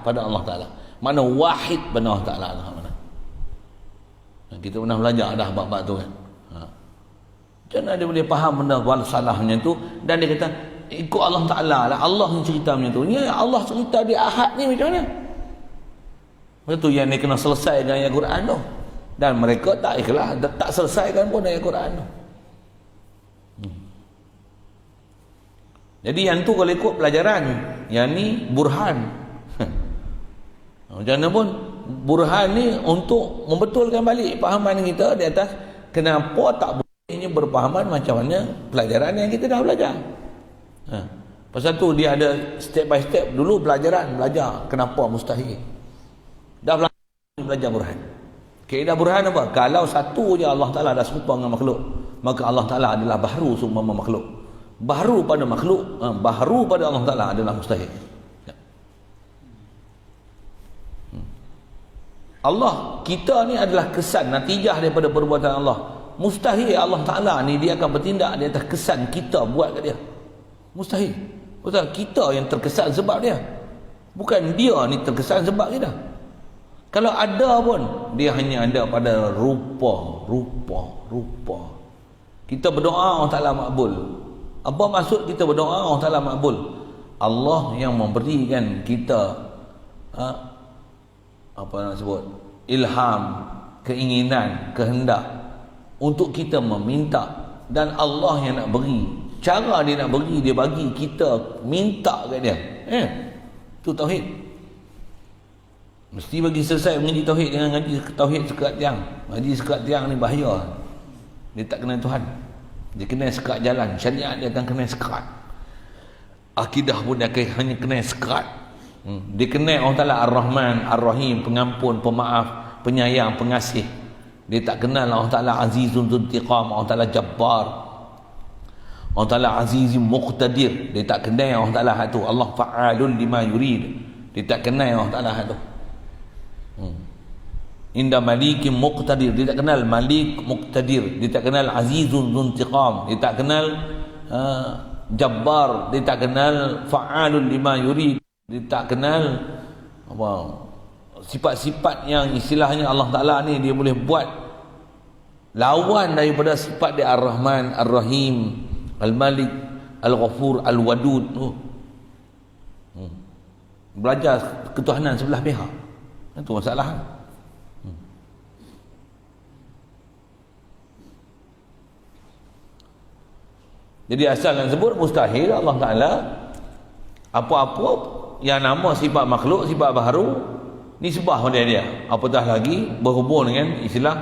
pada Allah Ta'ala, mana wahid pada Allah Ta'ala. Mana? Kita pernah belajar dah bab-bab tu kan. Macam mana dia boleh faham benda salahnya tu? Dan dia kata ikut Allah Ta'ala lah, Allah yang cerita macam tu. Ya, Allah cerita dia ahad ni macam mana? Betul yang dia kena selesai dengan ayat Quran tu. Dan mereka tak ikhlas, tak selesaikan pun ayat Quran tu. Jadi yang tu kalau ikut pelajaran, yang ni burhan. Macam mana pun burhan ni untuk membetulkan balik pahaman kita di atas kenapa tak bolehnya berpahaman macam mana pelajaran yang kita dah belajar. Pasal tu dia ada step by step. Dulu belajar kenapa mustahil. Dah belajar burhan. Kaedah burhan apa? Kalau satu je Allah Ta'ala dah serupa dengan makhluk, maka Allah Ta'ala adalah baharu seumpama makhluk. Baharu pada makhluk, baharu pada Allah Ta'ala adalah mustahil. Allah, kita ni adalah kesan, natijah daripada perbuatan Allah. Mustahil Allah Ta'ala ni dia akan bertindak di atas kesan kita buat kat dia. Mustahil. Betul, kita yang terkesan sebab dia, bukan dia ni terkesan sebab kita. Kalau ada pun dia hanya ada pada rupa. Kita berdoa Allah Ta'ala makbul. Apa maksud kita berdoa Allah Ta'ala makbul? Allah yang memberikan kita apa nak sebut, ilham, keinginan, kehendak untuk kita meminta, dan Allah yang nak beri. Cara dia nak beri, dia bagi kita minta kat dia. Itu tauhid. Mesti bagi selesai mengaji tauhid dengan ngaji tauhid sekat tiang. Ngaji sekat tiang ni bahaya. Dia tak kenal Tuhan. Dia kenal sekat jalan. Syariat dia akan kenal sekat. Akidah pun dia hanya kenal sekat. Dia kenal Allah Ta'ala Ar-Rahman, Ar-Rahim, pengampun, pemaaf, penyayang, pengasih. Dia tak kenal Allah Ta'ala Azizun Dzuntiqam, Allah Ta'ala Jabbar, Allah Ta'ala Azizun Muqtadir. Dia tak kenal Allah Ta'ala itu. Allah Fa'alun lima yurid. Dia tak kenal Allah Ta'ala itu. Inda Malikim Muqtadir. Dia tak kenal Malik Muqtadir. Dia tak kenal Azizun Dzuntiqam. Dia tak kenal Jabbar. Dia tak kenal Fa'alun lima yurid. Dia tak kenal apa sifat-sifat yang istilahnya Allah Ta'ala ni dia boleh buat lawan daripada sifat dia Ar-Rahman, Ar-Rahim, Al-Malik, Al-Ghafur, Al-Wadud. Belajar ketuhanan sebelah pihak. Itu masalah. Jadi asal yang sebut mustahil Allah Ta'ala apa-apa yang nama sifat makhluk, sifat baharu, nisbah pada dia. Apatah lagi berhubung dengan istilah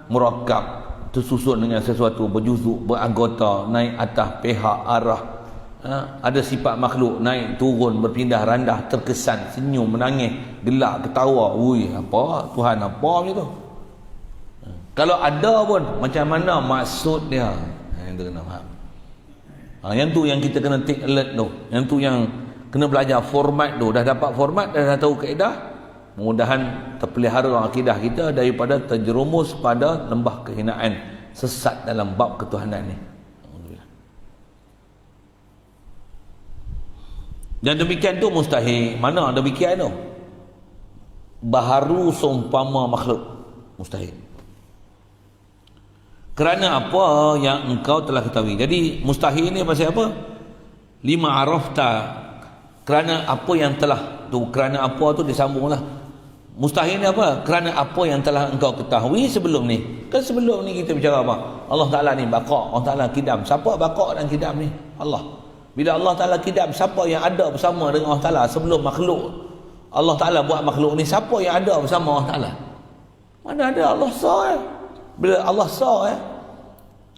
murakkab, tersusun dengan sesuatu, berjuzuk, beranggota, naik atas, pihak, arah. Ada sifat makhluk naik turun, berpindah randah, terkesan, senyum, menangis, gelak, ketawa. Ui, apa Tuhan apa macam tu. Kalau ada pun macam mana maksud dia, yang kita kena faham. Yang tu yang kita kena take alert tu. Yang tu yang kena belajar format tu. Dah dapat format, dah tahu kaedah, mudah-mudahan terpelihara akidah kita daripada terjerumus pada lembah kehinaan sesat dalam bab ketuhanan ni. Dan demikian tu mustahil. Mana demikian tu? Baharu seumpama makhluk. Mustahil. Kerana apa yang engkau telah ketahui. Jadi mustahil ni pasal apa? Lima arafta. Kerana apa yang telah tu, kerana apa tu disambunglah. Mustahil ni apa? Kerana apa yang telah engkau ketahui sebelum ni. Kan sebelum ni kita bicara apa? Allah Ta'ala ni baqa', Allah Ta'ala kidam. Siapa baqa' dan kidam ni? Allah. Bila Allah Ta'ala kidam, siapa yang ada bersama dengan Allah Ta'ala sebelum makhluk Allah Ta'ala buat makhluk ni? Siapa yang ada bersama Allah Ta'ala? Mana ada? Allah sah. Bila Allah sah,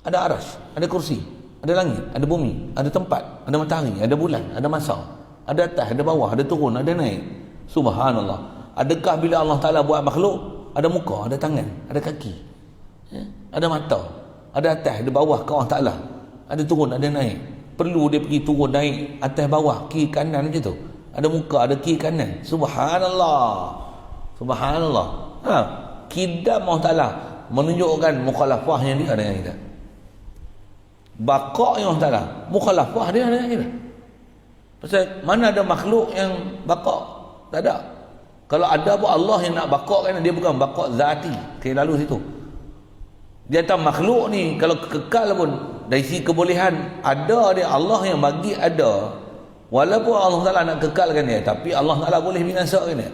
ada aras, ada kursi, ada langit, ada bumi, ada tempat, ada matahari, ada bulan, ada masa, ada atas, ada bawah, ada turun, ada naik. Subhanallah. Adakah bila Allah Ta'ala buat makhluk ada muka, ada tangan, ada kaki, ada mata, ada atas, ada bawah ke Allah Ta'ala, ada turun, ada naik? Perlu dia pergi turun naik atas bawah kiri kanan macam tu? Ada muka, ada kiri kanan. Subhanallah. Subhanallah. Kidam Allah Ta'ala menunjukkan mukhalafah yang dia dengan kita. Baqa' yang Allah Ta'ala, mukhalafah dia dengan kita. Pasal mana ada makhluk yang baqa'? Tak ada. Kalau ada pun Allah yang nak baqa' kan, dia bukan baqa' zati. Kayak lalu situ. Dia atas makhluk ni kalau kekal pun dari sisi kebolehan ada dia, Allah yang bagi ada. Walaupun Allah Ta'ala nak kekalkan dia, tapi Allah Ta'ala boleh binasakan dia.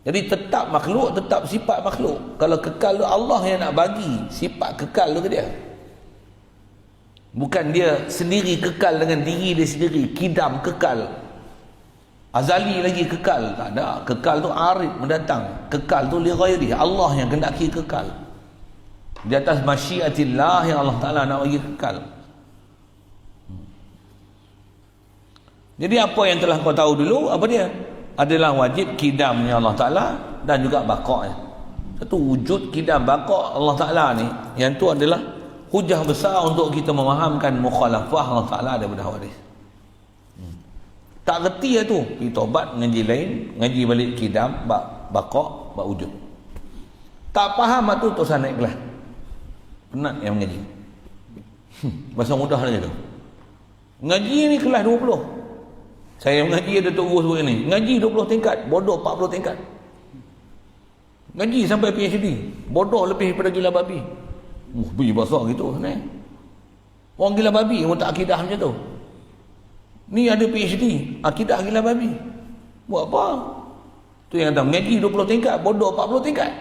Jadi tetap makhluk, tetap sifat makhluk. Kalau kekal tu Allah yang nak bagi sifat kekal tu ke dia. Bukan dia sendiri kekal dengan diri dia sendiri, kidam kekal. Azali lagi kekal, tak ada. Kekal tu arif mendatang. Kekal tu li ghairi, Allah yang kehendaki kekal. Di atas masyiatillah yang Allah Taala nak bagi kekal. Jadi apa yang telah kau tahu dulu, apa dia? Adalah wajib kidamnya Allah Taala dan juga baqa'nya. Satu wujud kidam baqa' Allah Taala ni, yang tu adalah hujah besar untuk kita memahamkan mukhalafah Allah Taala daripada hawadis. Tak reti lah tu, pergi taubat, ngaji lain, ngaji balik kidam, baqa', wujud. Tak faham tu, tak usah naik kelas. Penat yang mengaji. Bahasa mudah saja tu. Ngaji ni kelas 20. Saya mengaji ada Tok Guru sebut ni. Ngaji 20 tingkat, bodoh 40 tingkat. Ngaji sampai PhD, bodoh lebih daripada gila babi. Bunyi bahasa gitu ni. Orang gila babi pun tak akidah macam tu. Ni ada PhD, akidah gila babi. Buat apa? Tu yang kata ngaji 20 tingkat, bodoh 40 tingkat.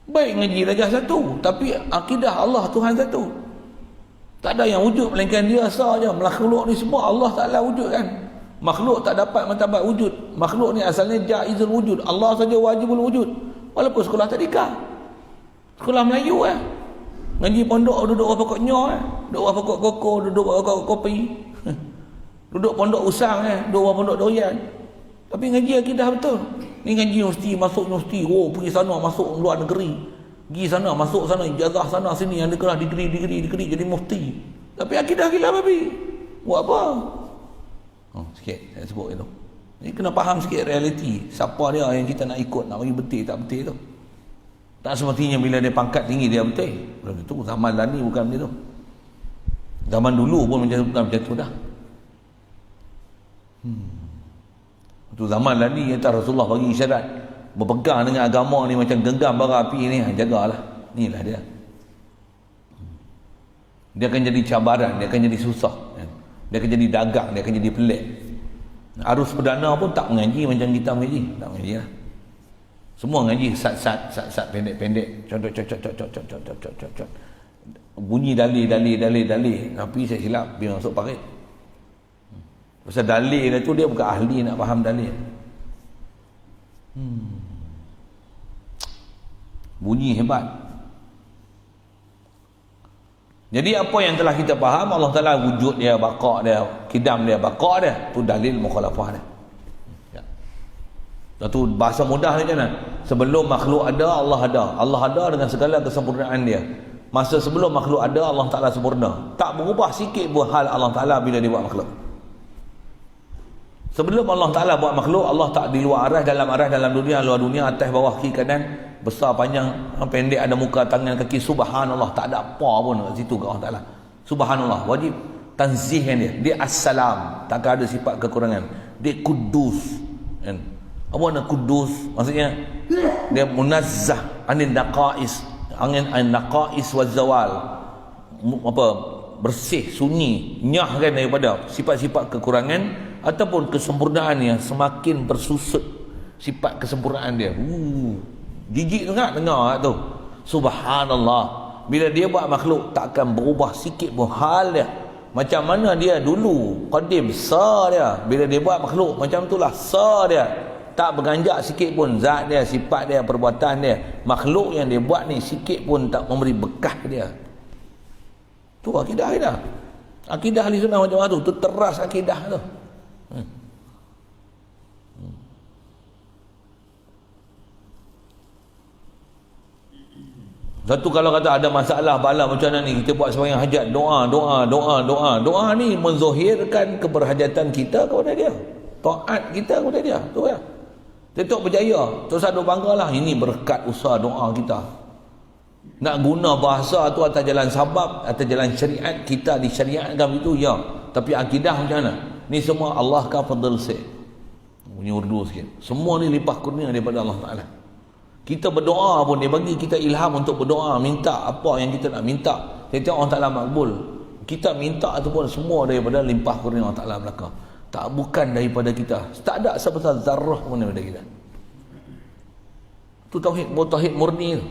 Baik ngaji darjah satu, tapi akidah Allah Tuhan satu. Tak ada yang wujud melainkan dia sahaja. Makhluk ni semua Allah Taala wujudkan. Makhluk tak dapat martabat wujud. Makhluk ni asalnya jaizul wujud. Allah saja wajibul wujud. Walaupun sekolah tadika, sekolah Melayu ngaji pondok duduk bawah pokok nyoh duduk bawah pokok koko, duduk bawah pokok kopi. Duduk pondok usang duduk bawah pondok doyan. Tapi ngaji akidah betul. Ni ngaji universiti, masuk universiti, pergi sana, masuk luar negeri, pergi sana, masuk sana, ijazah sana sini, yang degree jadi mufti. Tapi akidah gila babi. Buat apa? Sikit saya sebut itu. Ni kena faham sikit realiti. Siapa dia yang kita nak ikut, nak bagi betul tak betul tu. Tak semestinya bila dia pangkat tinggi dia betul. Belum tu zaman lah ni bukan macam tu. Zaman dulu pun bukan macam tu dah. Tu zaman lah ni kata Rasulullah bagi isyarat berpegang dengan agama ni macam genggam bara api ni, jagalah. Inilah dia. Dia akan jadi cabaran, dia akan jadi susah. Dia akan jadi dagang, dia akan jadi pelik. Arus perdana pun tak mengaji macam kita mengaji, tak mengaji lah. Semua ngaji sat pendek-pendek, cot. Bunyi dalil. Tapi saya silap dia masuk parit. Pasal dalil tu dia bukan ahli nak faham dalil. Bunyi hebat. Jadi apa yang telah kita faham, Allah Ta'ala wujud dia, baqa' dia, kidam dia, baqa' dia, tu dalil mukhalafah dia. Satu bahasa mudah ni macam mana? Sebelum makhluk ada, Allah ada. Allah ada dengan segala kesempurnaan dia. Masa sebelum makhluk ada, Allah Ta'ala sempurna. Tak berubah sikit pun hal Allah Ta'ala bila dia buat makhluk. Sebelum Allah Ta'ala buat makhluk, Allah tak di luar arah, dalam dunia, luar dunia, atas, bawah, kiri, kanan, besar, panjang, pendek, ada muka, tangan, kaki, subhanallah, tak ada apa pun kat situ kat Allah Ta'ala. Subhanallah, wajib tanzihan dia. Dia as-salam, takkan ada sifat kekurangan. Dia kudus. Kan? Apa makna kudus? Maksudnya, dia munazzah anin naqais, angin naqais wa zawal. Apa? Bersih, sunyi, nyahkan daripada sifat-sifat kekurangan ataupun kesempurnaan yang semakin bersusut sifat kesempurnaan dia. Jijik sangat dengar tu. Subhanallah. Bila dia buat makhluk takkan berubah sikit pun hal dia. Macam mana dia dulu qadim sa dia. Bila dia buat makhluk macam itulah sa dia. Tak berganjak sikit pun zat dia, sifat dia, perbuatan dia. Makhluk yang dia buat ni sikit pun tak memberi bekas dia. Tu akidah. Akidah ahli sunnah macam tu. Tu teras akidah tu. Satu kalau kata ada masalah bala macam mana ni, kita buat sembahyang hajat, doa ni menzohirkan keberhajatan kita kepada dia, taat kita kepada dia. Tu ya. Tetok berjaya, Tok Saduk banggalah, ini berkat usaha doa kita. Nak guna bahasa tu atas jalan sabab, atas jalan syariat, kita disyariatkan begitu ya. Tapi akidah macam mana? Ni semua Allah ka fadl sikit. Bunyi urdu sikit. Semua ni limpah kurnia daripada Allah Taala. Kita berdoa pun dia bagi kita ilham untuk berdoa, minta apa yang kita nak minta. Setiap Allah Taala makbul. Kita minta tu pun semua daripada limpah kurnia Allah Taala belaka. Tak bukan daripada kita. Tak ada sebesar zarrah pun daripada kita. Tu tauhid murni tu.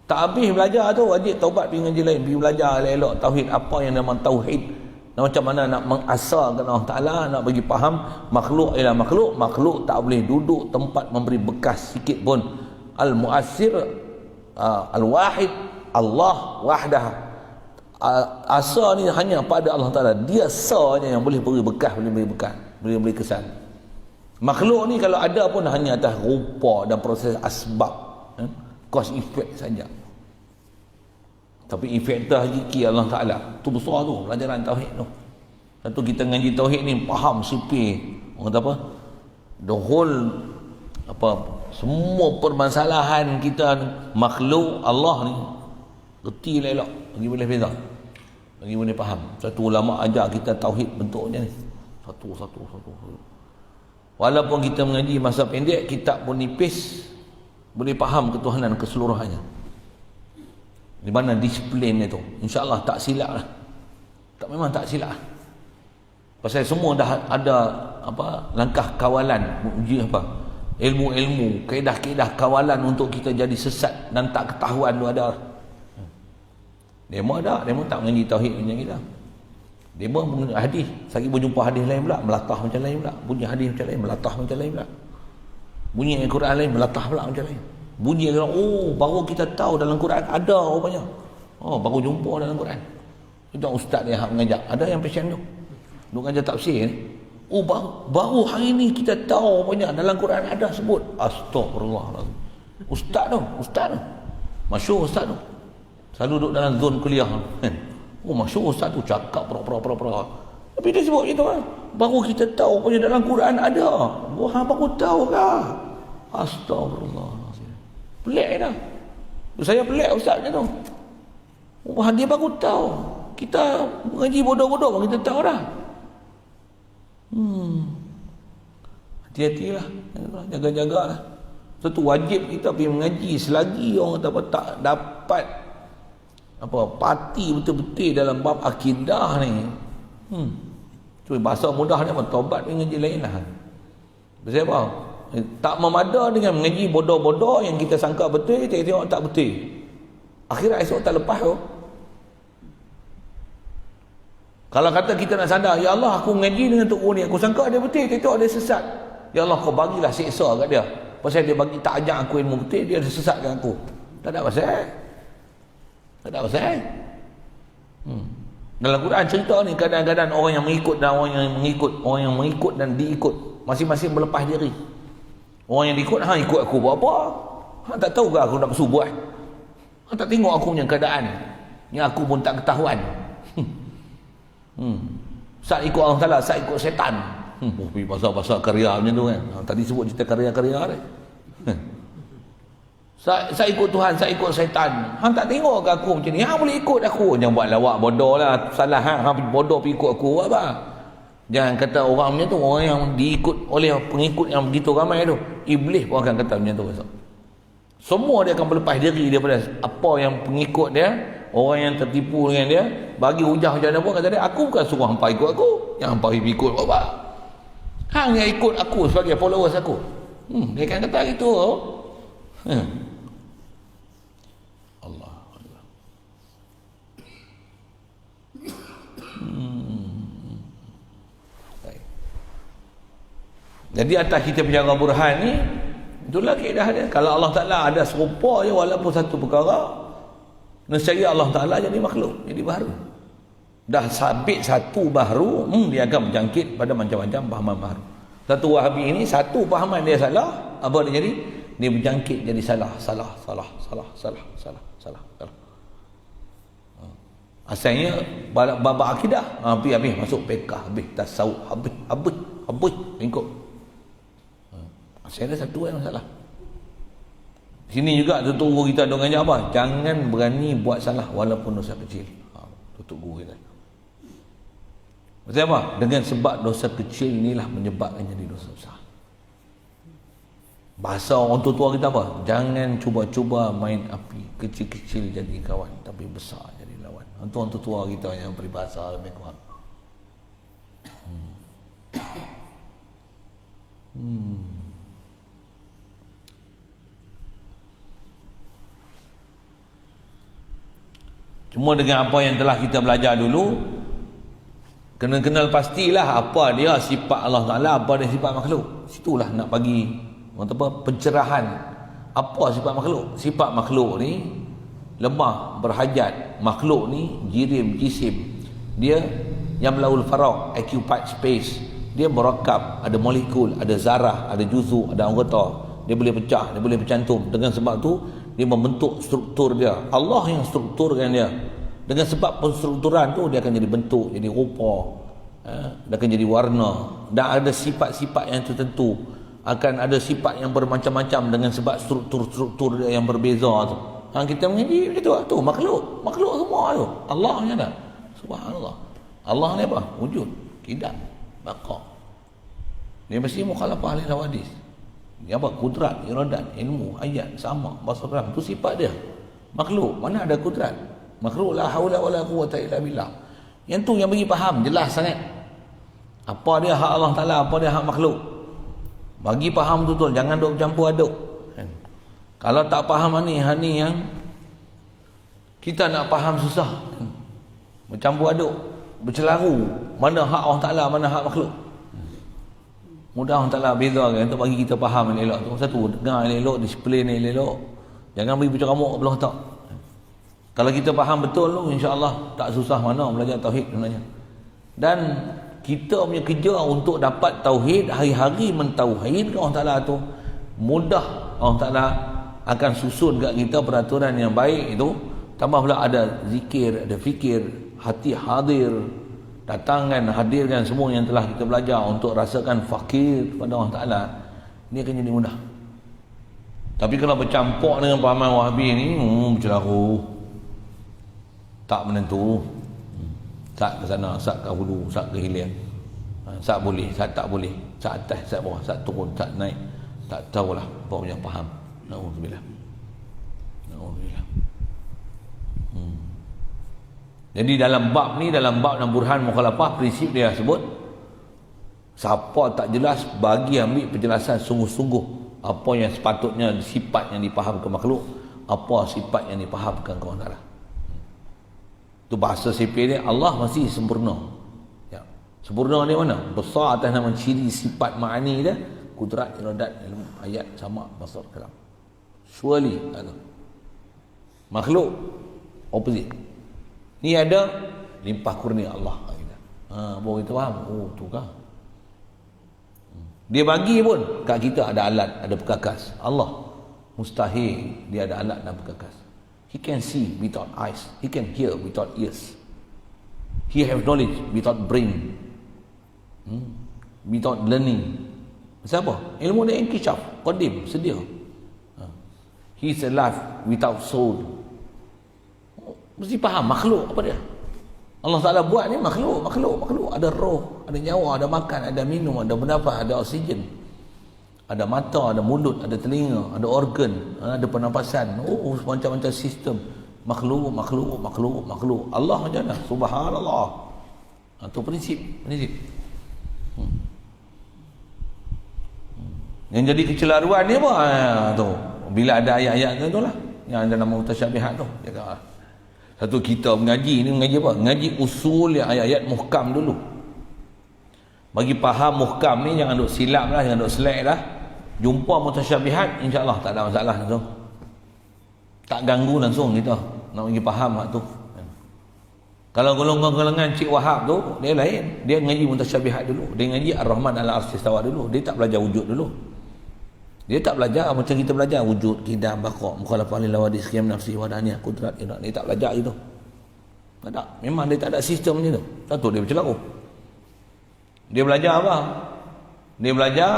Tak habis belajar tu, wajib taubat pergi ngaji lain, pergi belajar elok-elok tauhid, apa yang nama tauhid Dan macam mana nak mengasarkan Allah Ta'ala, nak bagi faham makhluk ialah makhluk. Makhluk tak boleh duduk tempat memberi bekas sikit pun. Al-Mu'assir, Al-Wahid, Allah wahdah. Asar ni hanya pada Allah Ta'ala. Dia sahaja yang boleh beri bekas, boleh beri kesan. Makhluk ni kalau ada pun hanya atas rupa dan proses asbab, cause effect saja. Tapi efek dah hakiki Allah Ta'ala tu besar tu, pelajaran tauhid tu. Satu kita ngaji tauhid ni faham sipir, orang kata apa, the whole semua permasalahan kita makhluk Allah ni reti elok, bagi boleh beza, bagi boleh faham. Satu ulama ajar kita tauhid bentuknya ni satu. Walaupun kita mengaji masa pendek, kitab pun nipis, boleh faham ketuhanan keseluruhannya. Di mana disiplin itu, insya-Allah tak silap lah. Memang tak silap lah. Pasal semua dah ada langkah kawalan, ilmu-ilmu, kaedah-kaedah kawalan untuk kita jadi sesat dan tak ketahuan tu ada. Demo tak mengaji tauhid macam kita. Demo hadis, sekali berjumpa hadis lain pula melatah macam lain pula. Bunyi hadis macam lain melatah macam lain pula. Bunyi Al-Quran lain melatah pula macam lain. Bunyi baru kita tahu dalam Quran ada rupanya. Baru jumpa dalam Quran. Itu ustaz dia mengajak. Ada yang pasien tu. Duk ngajar tafsir ni. Baru hari ni kita tahu rupanya dalam Quran ada sebut. Astagfirullahalazim. Ustaz tu. Masyhur ustaz tu. Selalu duduk dalam zon kuliah. Masyhur ustaz tu cakap pura-pura. Tapi dia sebut gitu kan. Baru kita tahu rupanya dalam Quran ada. Baru tahu kah? Astagfirullah. Pelik dah. Saya pelik ustaznya tu. Dia baru tahu. Kita mengaji bodoh-bodoh pun kita tahu dah. Hati-hatilah. Jaga-jagalah. Satu wajib kita pergi mengaji selagi orang kata tak dapat parti betul-betul dalam bab akidah ni. Cuma bahasa mudah ni taubat mengaji lain lah. Sebab apa? Tak memada dengan mengaji bodoh-bodoh yang kita sangka betul, tengok tak betul. Akhirat esok tak lepas tu. Kalau kata kita nak sadar, ya Allah aku mengaji dengan tok ni, aku sangka dia betul, tengok dia sesat. Ya Allah kau bagilah siksa kat dia. Pasal dia bagi tak ajar aku ilmu betul, dia ada sesatkan aku. Tak ada pasal. Dalam Quran cerita ni kadang-kadang orang yang mengikut dan orang yang mengikut dan diikut masing-masing melepas diri. Orang yang ikut aku buat apa? Tak tahu ke aku nak bersu buat? Tak tengok aku punya keadaan. Yang aku pun tak ketahuan. Saat ikut Allah Ta'ala, saat ikut setan. Pasal karya macam tu kan. Tadi sebut cerita karya-karya ni. Saya ikut Tuhan, saya ikut setan. Tak tengok ke aku macam ni? Boleh ikut aku. Jangan buat lawak bodoh lah. Salah bodoh pergi ikut aku apa? Jangan kata orang macam tu, orang yang diikut oleh pengikut yang begitu ramai tu, iblis pun akan kata macam tu besok. Semua dia akan berlepas diri daripada apa yang pengikut dia, orang yang tertipu dengan dia, bagi hujah macam mana pun kata dia, aku bukan suruh hampa ikut aku, yang hampa ikut apa? Hang yang ikut aku sebagai followers aku. Dia akan kata gitu. Allah. Jadi atas kita berjaga burhan ni, itulah kaedah dia. Kalau Allah Ta'ala ada serupa je walaupun satu perkara, nescaya Allah Ta'ala jadi makhluk, jadi baharu. Dah sabit satu baharu, dia akan berjangkit pada macam-macam pahaman baharu. Satu Wahabi ini, satu pahaman dia salah, apa dia jadi? Dia berjangkit jadi salah. Asalnya bab akidah, habis masuk fiqh, habis tasawuf, habis lingkup. Saya ada satu yang salah. Sini juga tutup guru kita dong ngajar apa? Jangan berani buat salah walaupun dosa kecil. Tutup guru kita. Maksudnya apa? Dengan sebab dosa kecil inilah menyebabkan jadi dosa besar. Bahasa orang tua kita apa? Jangan cuba-cuba main api. Kecil-kecil jadi kawan, tapi besar jadi lawan. Orang tua kita yang peribahasa lebih kurang. Cuma dengan apa yang telah kita belajar dulu, Kena kenal pastilah apa dia sifat Allah Ta'ala, apa dia sifat makhluk. Situlah nak bagi pencerahan. Apa sifat makhluk? Sifat makhluk ni lemah, berhajat. Makhluk ni jirim, jisim. Dia yang laul faraq, occupied space. Dia merakab, ada molekul, ada zarah, ada juzuk, ada anggota. Dia boleh pecah, dia boleh bercantum. Dengan sebab tu dia membentuk struktur dia. Allah yang strukturkan dia. Dengan sebab penstrukturan tu dia akan jadi bentuk, jadi rupa, dia akan jadi warna, dan ada sifat-sifat yang tertentu. Akan ada sifat yang bermacam-macam dengan sebab struktur-struktur dia yang berbeza tu. Kita mengaji macam tu, tu makhluk semua tu. Allah macam mana? Subhanallah. Allah ni apa? Wujud, kidam, baqa. Dia mesti mukhalafah ahli hadis. Dia apa? Kudrat, iradat, ilmu, ayat, sama, basar, tu sifat dia. Makhluk, mana ada kudrat? Makhluk la haula wala quwwata illa billah. Yang tu yang bagi faham jelas sangat. Apa dia hak Allah Taala, apa dia hak makhluk. Bagi faham betul, jangan duk campur aduk. Kalau tak faham ni yang kita nak faham susah. Bercampur aduk, bercelaru, mana hak Allah Taala, mana hak makhluk. Mudah Allah Taala bezakan untuk bagi kita faham yang elok tu. Satu, dengar yang elok, disiplin yang elok. Jangan bagi berceramuk belah tak. Kalau kita faham betul tu, insya-Allah tak susah mana belajar tauhid sebenarnya. Dan kita punya kerja untuk dapat tauhid, hari-hari mentauhidkan Allah Taala tu mudah. Allah Taala akan susun kat kita peraturan yang baik itu. Tambah pula ada zikir, ada fikir, hati hadir, datangkan, hadirkan semua yang telah kita belajar untuk rasakan fakir kepada Allah Taala. Ini akan jadi mudah. Tapi kalau bercampur dengan pahaman Wahabi ni, bercelaru, tak menentu, sat ke sana, sat ke hulu, sat ke hilir, sat boleh, sat tak boleh, sat atas, sat bawah, sat turun, sat naik, tak tahulah apa yang faham. Na'udzubillah. Jadi dalam bab ni, dalam bab dan burhan mukhalafah, prinsip dia sebut, siapa tak jelas bagi ambil penjelasan sungguh-sungguh apa yang sepatutnya sifat yang dipahamkan makhluk, apa sifat yang dipahamkan Allah Taala. Itu bahasa sipil dia, Allah masih sempurna. Ya. Sempurna dia mana? Besar atas nama ciri sifat ma'ani dia, kudrat, iradat, ilmu, ayat, sama, basar, kalam. Surely ada. Makhluk opposite. Ni ada limpah kurnia Allah. Baru kita faham. Oh, tu kah? Dia bagi pun kat kita ada alat, ada perkakas. Allah mustahil dia ada alat dan perkakas. He can see without eyes. He can hear without ears. He have knowledge without brain. Without learning. Siapa? Ilmu dia inkishaf, qadim, sedia. He is alive without soul. Mesti faham makhluk apa dia. Allah Ta'ala buat ni makhluk. Ada roh, ada nyawa, ada makan, ada minum, ada bernafas, ada oksigen. Ada mata, ada mulut, ada telinga, ada organ, ada pernafasan. Oh, macam-macam sistem. Makhluk. Allah macam mana? Subhanallah. Itu prinsip. Yang jadi kecelaruan ni apa? Tu. Bila ada ayat-ayat tu lah. Yang ada nama mutasyabihat tu. Satu kita mengaji ni, mengaji apa? Mengaji usul yang ayat-ayat muhkam dulu. Bagi faham muhkam ni, jangan duk silap lah, jangan duk selek lah. Jumpa mutasyabihat, insya-Allah tak ada masalah langsung. Tak ganggu langsung kita nak bagi faham hak tu. Kalau golongan-golongan Cik Wahab tu, dia lain. Dia ngaji mutasyabihat dulu. Dia ngaji Ar-Rahman Al-Arsh Istawa dulu. Dia tak belajar wujud dulu. Dia tak belajar macam kita belajar wujud, qidam, baqa, mukhalafah lil hawadis, qiyam nafsi, wadaniyah, kudrat, iradah. Dia tak belajar itu. Tak. Memang dia tak ada sistem macam tu. Satu dia bercelaru. Dia belajar apa? Dia belajar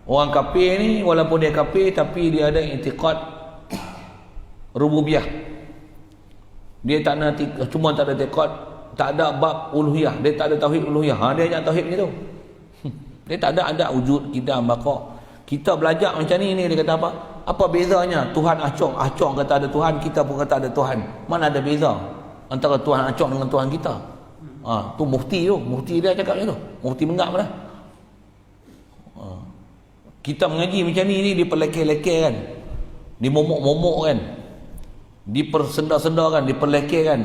orang kafir ni, walaupun dia kafir tapi dia ada i'tiqad rububiyah. Dia tak ada, cuma tak ada i'tiqad, tak ada bab uluhiyah. Dia tak ada tauhid uluhiyah. Dia ajak tauhid macam tu. Dia tak ada wujud, qidam, baqa. Kita belajar macam ni dia kata apa? Apa bezanya Tuhan Acong? Acong kata ada Tuhan, kita pun kata ada Tuhan. Mana ada beza antara Tuhan Acong dengan Tuhan kita? Tu mufti tu. Mufti dia cakap macam tu. Mufti mengap lah. Kita mengaji macam ni diperlekeh-lekeh kan. Dimomok-momok kan. Dipersenda-senda kan, diperlekeh kan.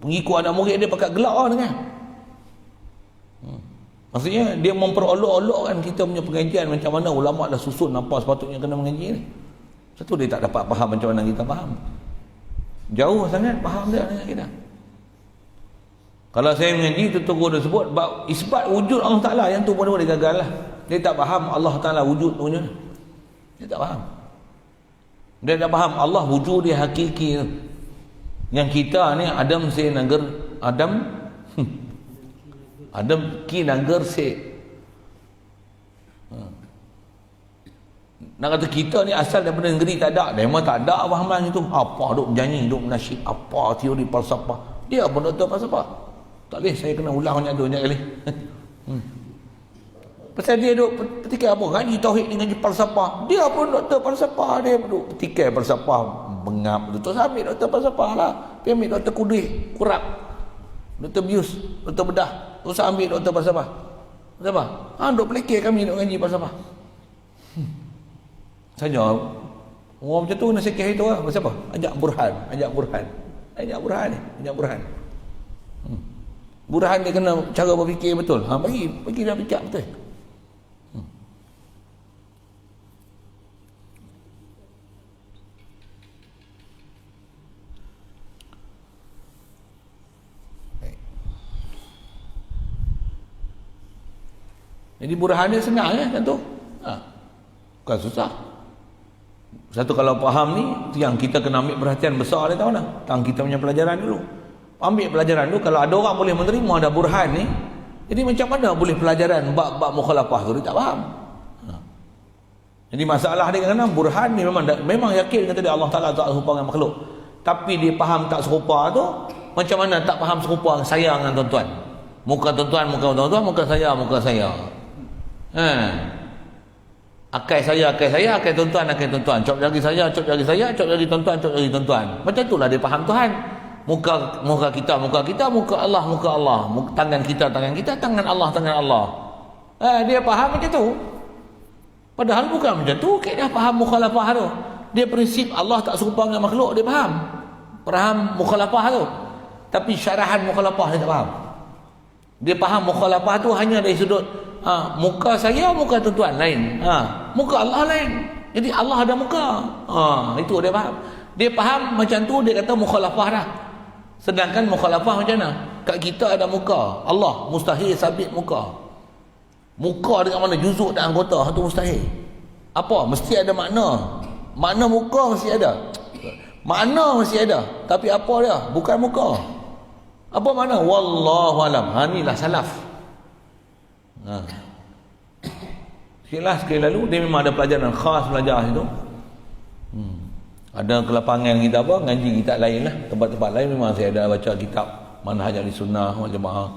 Pengikut anak murid dia pakai gelak kan. Maksudnya dia memperolok-olokkan kita punya pengajian, macam mana ulama dah susun apa sepatutnya kena mengaji ni. Satu dia tak dapat faham macam mana kita faham. Jauh sangat faham dia dengan kita. Kalau saya mengaji tu guru dah sebut isbat wujud Allah Taala, yang tu pun dia gagal lah. Dia tak faham Allah Taala wujud punya. Dia tak faham. Dia tak faham Allah wujud dia hakiki. Yang kita ni Adam se nagar Adam ki nagar se. Nak kata kita ni asal daripada negeri tak ada. Memang tak ada fahaman itu. Apa duk menyanyi, duk menasyid, apa teori falsafah. Dia pun doktor falsafah. Tak boleh, saya kena ulang banyak kali. Pasal dia duk petikai apa? Ngaji tauhid dengan ngaji falsafah. Dia pun doktor falsafah. Dia duk petikai falsafah. Bengap. Doktor Samit doktor falsafah lah. Dia ambil doktor Kudih, Kurap. Doktor Bius, doktor Bedah. Terus ambil doktor falsafah. Falsafah. Duk pelekeh kami duk ngaji falsafah. Saja orang macam tu nasihat itu lah. Siapa? Ajak Burhan. Burhan dia kena cara berfikir betul. Bagi dia fikir betul. Jadi Burhan dia senang kan tu. Bukan susah. Satu kalau faham ni, yang kita kena ambil perhatian besar dia tahu dah. Tang kita punya pelajaran dulu. Ambil pelajaran dulu, kalau ada orang boleh menerima ada Burhan ni, jadi macam mana boleh pelajaran bab-bab mukhalafah tu dia tak faham. Jadi masalah dia kerana Burhan ni memang yakin kata dia Allah Taala tak serupa dengan makhluk. Tapi dia faham tak serupa tu, macam mana tak faham serupa dengan saya dengan tuan-tuan. Muka tuan-tuan, muka saya. Akai saya, akai tuan-tuan. Cop lagi saya, cop lagi tuan-tuan. Macam itulah dia faham Tuhan. Muka kita, muka Allah. Tangan kita, tangan Allah. Dia faham macam tu. Padahal bukan macam tu. Dia faham mukhalafah tu. Dia prinsip Allah tak serupa dengan makhluk, dia faham. Faham mukhalafah tu. Tapi syarahan mukhalafah dia tak faham. Dia faham mukhalafah tu hanya dari sudut muka saya, muka tuan-tuan lain. Muka Allah lain. Jadi Allah ada muka. Itu dia faham. Dia faham macam tu, dia kata mukhalafah dah. Sedangkan mukhalafah macam mana? Kat kita ada muka. Allah mustahil sabit muka. Muka dengan mana juzuk dan anggota itu mustahil. Apa? Mesti ada makna. Makna muka mesti ada. Makna mesti ada. Tapi apa dia? Bukan muka. Apa makna? Wallahu alam. Inilah salaf. Sekali lalu dia memang ada pelajaran khas belajar situ. Ada kelapangan kita apa, ngaji kitab lain lah. Tempat-tempat lain memang saya ada baca kitab Manhaj Ahlussunnah wal Jamaah.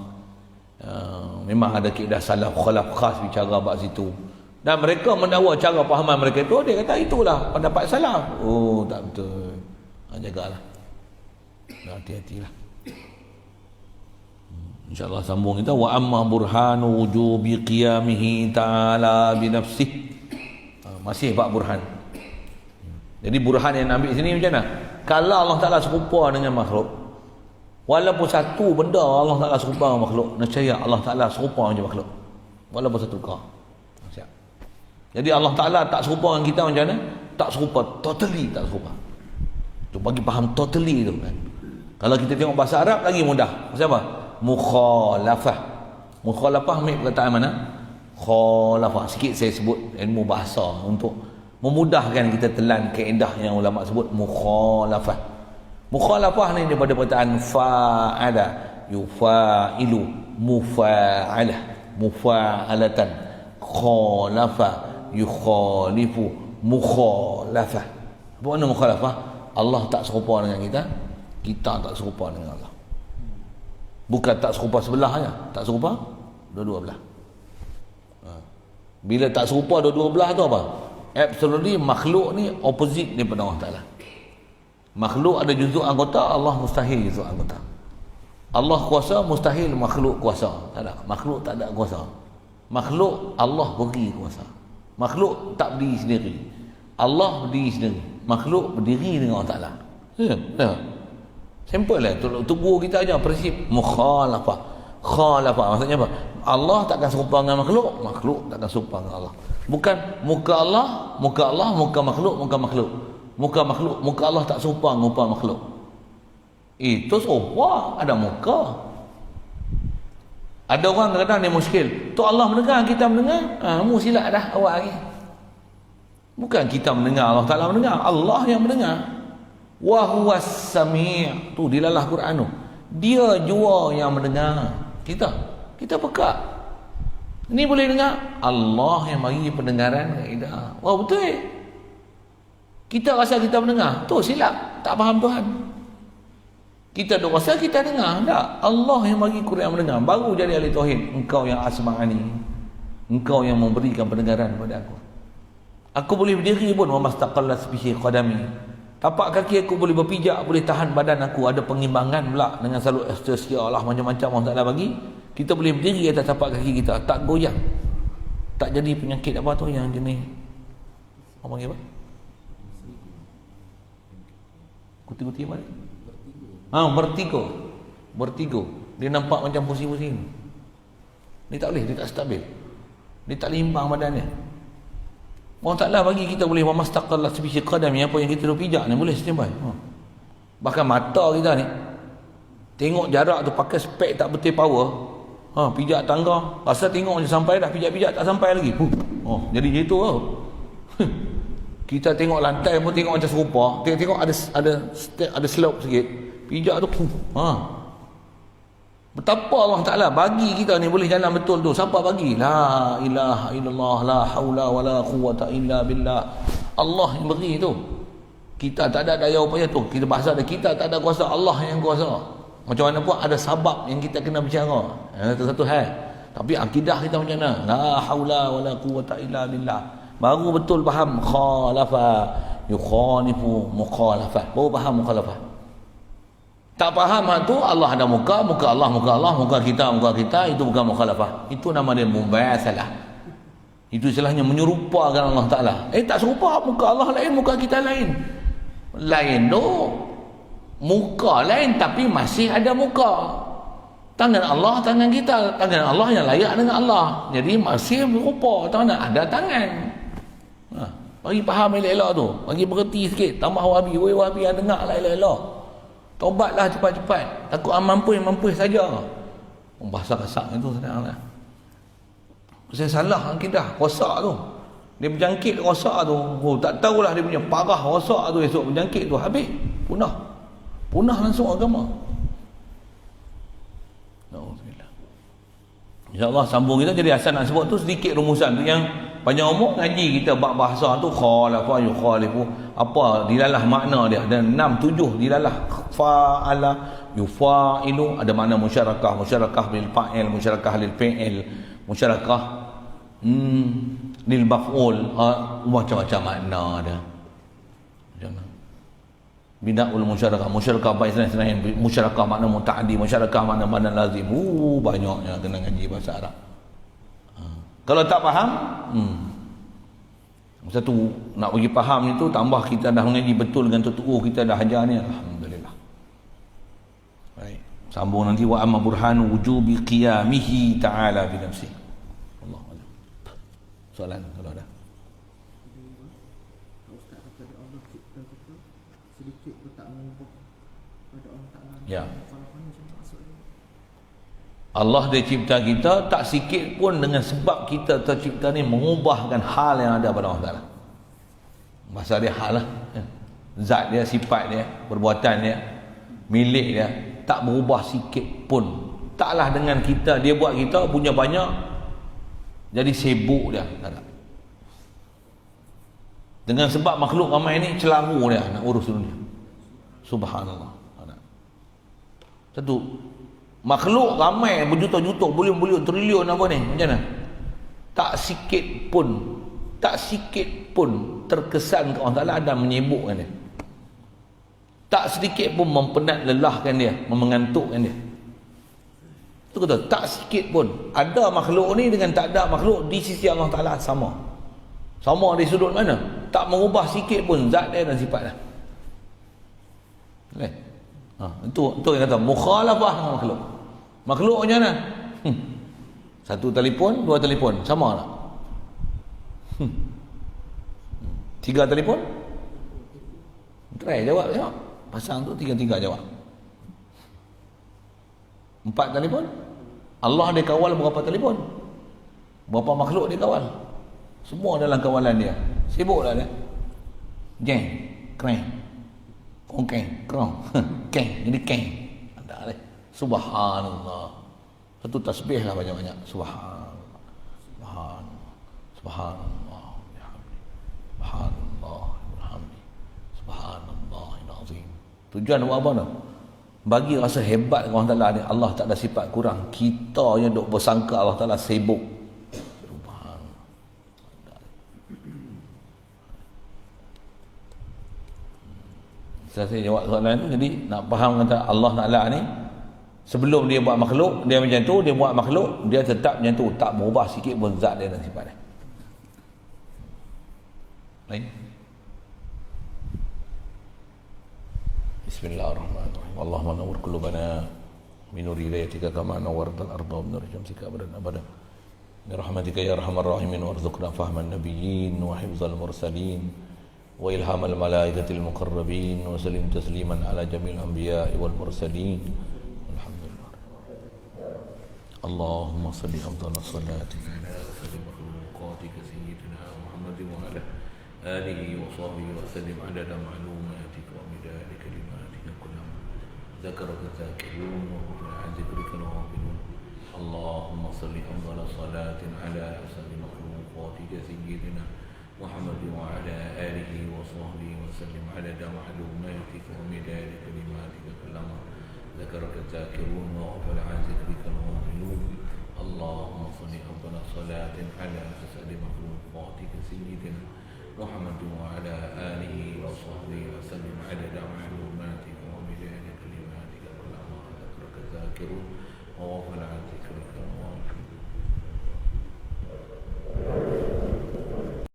Memang ada kitab salaf khalaf khas bicara bab situ. Dan mereka mendakwa cara fahaman mereka itu, dia kata itulah pendapat salaf. Oh, tak betul. Jagalah. Hati-hatilah. InsyaAllah sambung kita. Wa amma burhanu wujubi qiyamihi ta'ala binafsih. Masih bab burhan. Jadi burhan yang ambil sini macam mana? Kalau Allah Ta'ala serupa dengan makhluk, walaupun satu benda Allah Ta'ala serupa dengan makhluk, nescaya Allah Ta'ala serupa dengan makhluk. Walaupun satu kau. Siap. Jadi Allah Ta'ala tak serupa dengan kita macam mana? Tak serupa. Totally tak serupa. Tu bagi faham totally tu kan. Kalau kita tengok bahasa Arab lagi mudah. Pasal apa? Mukhalafah. Mukhalafah ambil perkataan mana? Khalafah. Sikit saya sebut ilmu bahasa untuk memudahkan kita telan kaedah yang ulama sebut mukhalafah. Mukhalafah ni daripada perkataan fa'ala, yufa'ilu, mufa'alah, mufa'alatan, khalafa, yukhalifu, mukhalafah. Apa makna mukhalafah? Allah tak serupa dengan kita, kita tak serupa dengan Allah. Bukan tak serupa sebelah saja, tak serupa dua-dua belah. Bila tak serupa dua-dua belah tu apa? Absolutely makhluk ni opposite daripada Allah Ta'ala. Makhluk ada juzuk anggota, Allah mustahil juzuk anggota. Allah kuasa, mustahil makhluk kuasa. Tak ada. Makhluk tak ada kuasa. Makhluk Allah beri kuasa. Makhluk tak berdiri sendiri. Allah berdiri sendiri. Makhluk berdiri dengan Allah Ta'ala. Ya. Simple lah. Tubuh kita aja prinsip mukhalafah. Khalafa maksudnya apa? Allah takkan serupa dengan makhluk, makhluk takkan serupa dengan Allah. Bukan muka Allah, muka makhluk, muka makhluk. Muka makhluk, muka Allah tak serupa dengan muka makhluk. Itu serupa, ada muka. Ada orang kadang-kadang dia muskil. Tu Allah mendengar, kita mendengar. Mu silap dah awak lagi. Bukan kita mendengar, Allah Ta'ala mendengar. Allah yang mendengar. Wa huwas sami'. Tu dilalah Quran tu. Dia jua yang mendengar. Kita pekak. Ni boleh dengar. Allah yang bagi pendengaran kat kita. Wah betul. Kita rasa kita mendengar. Tu silap. Tak faham Tuhan. Kita duk rasa kita dengar. Tak. Allah yang bagi Quran mendengar. Baru jadi ahli tauhid. Engkau yang asma'ani. Engkau yang memberikan pendengaran kepada aku. Aku boleh berdiri pun. Wa mastaqallat bihi qadami. Tapak kaki aku boleh berpijak, boleh tahan badan aku. Ada pengimbangan pula dengan selalu estesia lah, macam-macam Allah Ta'ala bagi. Kita boleh berdiri atas tapak kaki kita, tak goyang, tak jadi penyakit apa tu yang jenis apa panggil apa? Kuti-kuti apa? Vertigo. Dia nampak macam pusing-pusing. Dia tak boleh, dia tak stabil, dia tak limbang badannya. Allah Ta'ala bagi kita boleh mamastaqallat bihi qadami, apa yang kita dah pijak ni boleh standby. Bahkan mata kita ni tengok jarak tu pakai spek tak betul power. Pijak tangga, rasa tengok macam sampai dah, pijak-pijak tak sampai lagi. Jadi gitu lah. Kita tengok lantai pun tengok macam serupa. Tengok ada slope sikit. Pijak tu betapa Allah Ta'ala bagi kita ni boleh jalan betul tu. Siapa bagi? La ilaha illallah, la haula wala quwwata illa billah. Allah yang beri tu. Kita tak ada daya upaya tu. Kita bahasa ada, kita tak ada kuasa, Allah yang kuasa. Macam mana pun ada sabab yang kita kena bicara. Satu hal. Tapi akidah kita macam mana? La haula wala quwwata illa billah. Baru betul faham khalafa yukhalifu mukhalafah. Baru faham mukhalafah. Tak faham tu Allah ada muka Allah, muka kita, itu bukan mukhalafah. Itu nama dia mubasalah. Itu istilahnya menyerupakan Allah Ta'ala. Tak serupa, muka Allah lain, muka kita lain. Lain tu muka lain tapi masih ada muka. Tangan Allah, tangan kita. Tangan Allah yang layak dengan Allah. Jadi masih berupa. Tangan ada tangan. Bagi faham elok-elok tu. Bagi berhenti sikit. Tambah wahabi. Wahabi yang dengar lah elok-elok. Taubatlah cepat-cepat. Takut mampu saja. Bahasa kasar itu senanglah. Saya salah akidah rosak tu. Dia berjangkit rosak tu. Tak tahulah dia punya parah rosak tu, esok berjangkit tu habis. Punah langsung agama. InsyaAllah sambung kita. Jadi asal nak sebut tu sedikit rumusan tu yang panjang umur ngaji kita bab bahasa tu khalafa yukhalifu, apa dilalah makna dia, dan 6 7 dilalah fa'ala yufailu, ada makna musyarakah bil fa'il, musyarakah lil fi'il, musyarakah lil maf'ul, macam-macam makna dia. Binaul musyarakah baik senang, musyarakah makna mutaaddi, musyarakah makna lazim. Banyaknya kena ngaji bahasa Arab. Kalau tak faham, satu nak bagi faham itu, tambah kita dah mengaji betul dengan tutu'u kita dah hajar ni, alhamdulillah. Baik, sambung nanti wa amma burhanu wujubi qiyamihi ta'ala bi nafsihi. Allah. Soalan kalau ada. Ya. Allah dia cipta kita tak sikit pun dengan sebab kita tercipta ni mengubahkan hal yang ada pada Allah Ta'ala. Masa dia hal lah. Zat dia, sifat dia, perbuatan dia, milik dia, tak berubah sikit pun. Taklah dengan kita, dia buat kita punya banyak, jadi sibuk dia. Tak. Dengan sebab makhluk ramai ni celaru dia nak urus dunia. Subhanallah. Satu, makhluk ramai berjuta-juta, bilion-bilion, trilion apa ni, macam mana? Tak sikit pun terkesan ke Allah Ta'ala ada menyibukkan dia. Tak sedikit pun mempenat lelahkan dia, mengantukkan dia. Itu kata, tak sikit pun. Ada makhluk ni dengan tak ada makhluk di sisi Allah Ta'ala sama. Sama di sudut mana? Tak mengubah sikit pun zat dia dan sifat dia. Okay. Itu yang kata mukhalafah dengan makhluk. Makhluk macam mana? Satu telefon, dua telefon, sama tak? Tiga telefon? Try jawab tengok. Pasang tu tiga-tiga jawab. Empat telefon? Allah dia kawal berapa telefon? Berapa makhluk dia kawal? Semua dalam kawalan dia. Sibuklah dia. Jeng, kreng, kongkeng, krong, keng, ini keng. Ada leh. Subhanallah. Satu tasbih lah banyak-banyak. Subhanallah. Subhanallah. Subhanallah. Subhanallah. Subhanallah. Azim. Tujuan buat apa tu? Bagi rasa hebat Allah Ta'ala ni. Allah tak ada sifat kurang. Kita yang duk bersangka Allah Ta'ala sibuk. Saya jawab soalan tu. Jadi nak faham kata Allah Ta'ala ni, sebelum dia buat makhluk, dia macam tu, dia buat makhluk, dia tetap macam tu, tak berubah sikit pun zat dia dan sifat dia. Lain. Bismillahirrahmanirrahim. Allahumma nawwir qulubana min nur hidayatika kama nawwartal arda min nur syamsika abadan abadan. Bi rahmatika ya arhamar rahimin warzuqna fahman nabiyyin wa hifzal mursalin wa ilhamal malaikatil muqarrabin wa sallim tasliman ala jamil anbiya'i wal mursalin. Alhamdulillah. Allahumma salli afdhalas salati ala sayyidil makhluqatika sayyidina Muhammadin wa ala alihi wa sahbihi wa sallim adada ma'lumatika wa midada kalimatika kullama dzakaraka dzakirun wa huwa dzikrika al-ghafilun. Allahumma salli afdhalas salatin ala sayyidil makhluqatika sayyidina محمد وعلى آله وصحبه وسلم عدد معلوماتك ومداد كلماتك كلما ذكرك الذاكرون وغفل عن ذكرك الغافلون. اللهم صل أفضل صلاة على أسعد مخلوقاتك سيدنا محمد وعلى آله وصحبه وسلم عدد معلوماتك ومداد كلماتك كلما ذكرك الذاكرون وغفل